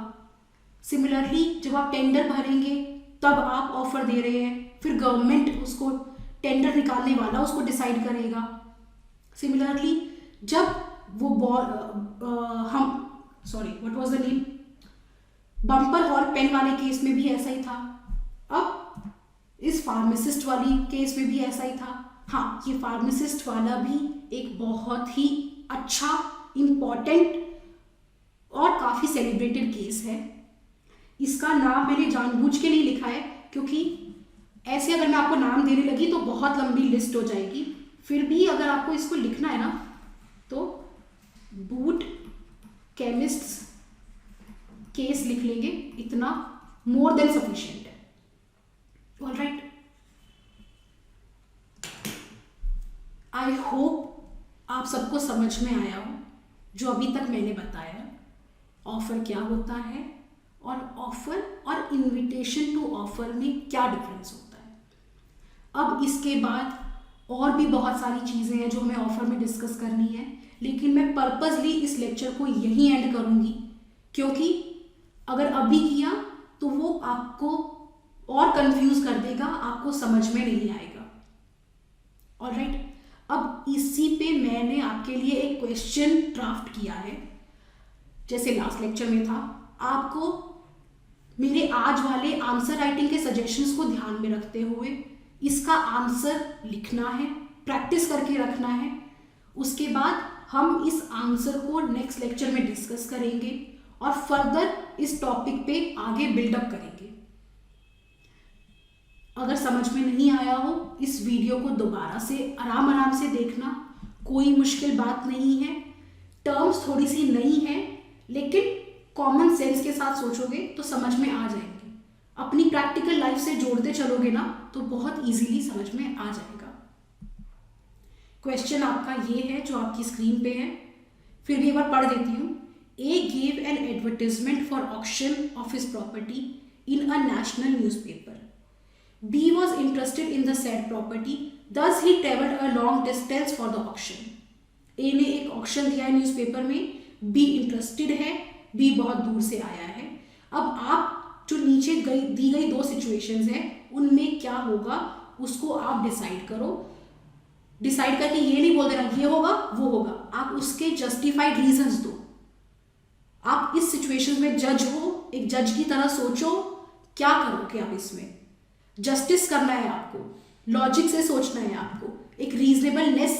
सिमिलरली जब आप टेंडर भरेंगे तब आप ऑफर दे रहे हैं, फिर गवर्नमेंट उसको, टेंडर निकालने वाला उसको डिसाइड करेगा। सिमिलरली जब वो what was the name, Bumper Hall Pen वाले केस में भी ऐसा ही था, अब इस फार्मासिस्ट वाली केस में भी ऐसा ही था। हाँ, ये फार्मासिस्ट वाला भी एक बहुत ही अच्छा, इम्पॉर्टेंट और काफ़ी सेलिब्रेटेड केस है। इसका नाम मैंने जानबूझ के नहीं लिखा है क्योंकि ऐसे अगर मैं आपको नाम देने लगी तो बहुत लंबी लिस्ट हो जाएगी। फिर भी अगर आपको इसको लिखना है ना तो बूट केमिस्ट्स केस लिख लेंगे, इतना मोर देन सफिशिएंट है। ऑल राइट, आई होप आप सबको समझ में आया हो जो अभी तक मैंने बताया, ऑफर क्या होता है और ऑफर और इनविटेशन टू ऑफर में क्या डिफरेंस होता है। अब इसके बाद और भी बहुत सारी चीज़ें हैं जो हमें ऑफर में डिस्कस करनी है, लेकिन मैं पर्पसली इस लेक्चर को यहीं एंड करूँगी क्योंकि अगर अभी किया तो वो आपको और कंफ्यूज कर देगा, आपको समझ में नहीं आएगा। ऑलराइट, अब इसी पे मैंने आपके लिए एक क्वेश्चन ड्राफ्ट किया है, जैसे लास्ट लेक्चर में था। आपको मेरे आज वाले आंसर राइटिंग के सजेशंस को ध्यान में रखते हुए इसका आंसर लिखना है, प्रैक्टिस करके रखना है। उसके बाद हम इस आंसर को नेक्स्ट लेक्चर में डिस्कस करेंगे और फर्दर इस टॉपिक पे आगे बिल्डअप करेंगे। अगर समझ में नहीं आया हो, इस वीडियो को दोबारा से आराम से देखना, कोई मुश्किल बात नहीं है। टर्म्स थोड़ी सी नई है लेकिन कॉमन सेंस के साथ सोचोगे तो समझ में आ जाएंगे। अपनी प्रैक्टिकल लाइफ से जोड़ते चलोगे ना तो बहुत इजीली समझ में आ जाएगा। क्वेश्चन आपका ये है जो आपकी स्क्रीन पे है, फिर भी एक बार पढ़ देती हूँ। A give an advertisement for auction of his property in a national newspaper. B was interested in the said property, thus he traveled a long distance for the auction. A ने एक ऑक्शन दिया है newspaper में, B interested है, B बहुत दूर से आया है। अब आप जो नीचे दी गई 2 सिचुएशंस हैं उनमें क्या होगा उसको आप डिसाइड करो। डिसाइड करके ये नहीं बोल देना ये होगा वो होगा, आप उसके जस्टिफाइड रीजंस दो। आप इस सिचुएशन में जज हो, एक जज की तरह सोचो क्या करोगे आप। इसमें जस्टिस करना है आपको, लॉजिक से सोचना है आपको, एक रीजनेबलनेस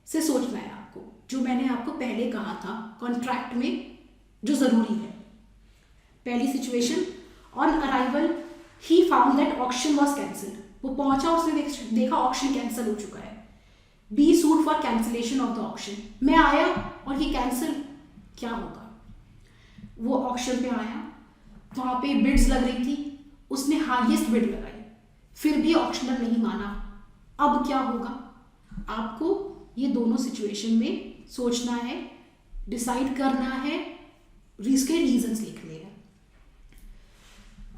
से सोचना है आपको, जो मैंने आपको पहले कहा था कॉन्ट्रैक्ट में जो जरूरी है। पहली सिचुएशन, ऑन अराइवल ही found that auction was cancelled. वो पहुंचा, उसने देखा ऑक्शन कैंसिल हो चुका है। B suit for cancellation of the auction. मैं आया और ये कैंसिल, क्या होगा? वो ऑक्शन पे आया, वहां पे बिड्स लग रही थी, उसने हाईएस्ट बिड लगाई, फिर भी ऑक्शनर नहीं माना। अब क्या होगा? आपको ये दोनों सिचुएशन में सोचना है, डिसाइड करना है, इसके रीजंस लिखने हैं।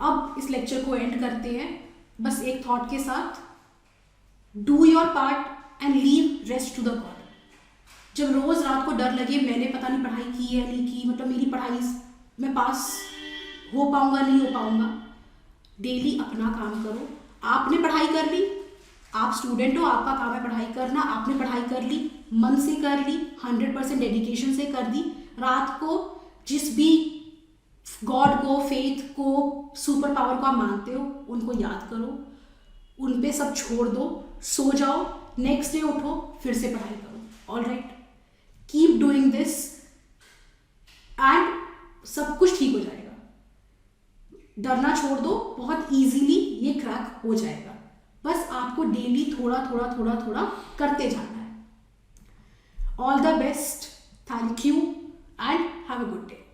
अब इस लेक्चर को एंड करते हैं बस एक थॉट के साथ, do your part and leave rest to the God. जब रोज रात को डर लगे मैंने पता नहीं पढ़ाई की है नहीं की, मतलब मेरी पढ़ाई में पास हो पाऊंगा नहीं हो पाऊंगा, डेली अपना काम करो। आपने पढ़ाई कर ली, आप स्टूडेंट हो, आपका काम है पढ़ाई करना। आपने पढ़ाई कर ली, मन से कर ली, 100% डेडिकेशन से कर दी। रात को जिस भी गॉड को, फेथ को, सुपर पावर को आप मानते हो उनको याद करो, उन पे सब छोड़ दो, सो जाओ, नेक्स्ट डे उठो, फिर से पढ़ाई करो। All right, keep doing this and सब कुछ ठीक हो जाएगा। डरना छोड़ दो, बहुत इजीली ये क्रैक हो जाएगा। बस आपको डेली थोड़ा थोड़ा थोड़ा थोड़ा करते जाना है। All the best, thank you and have a good day.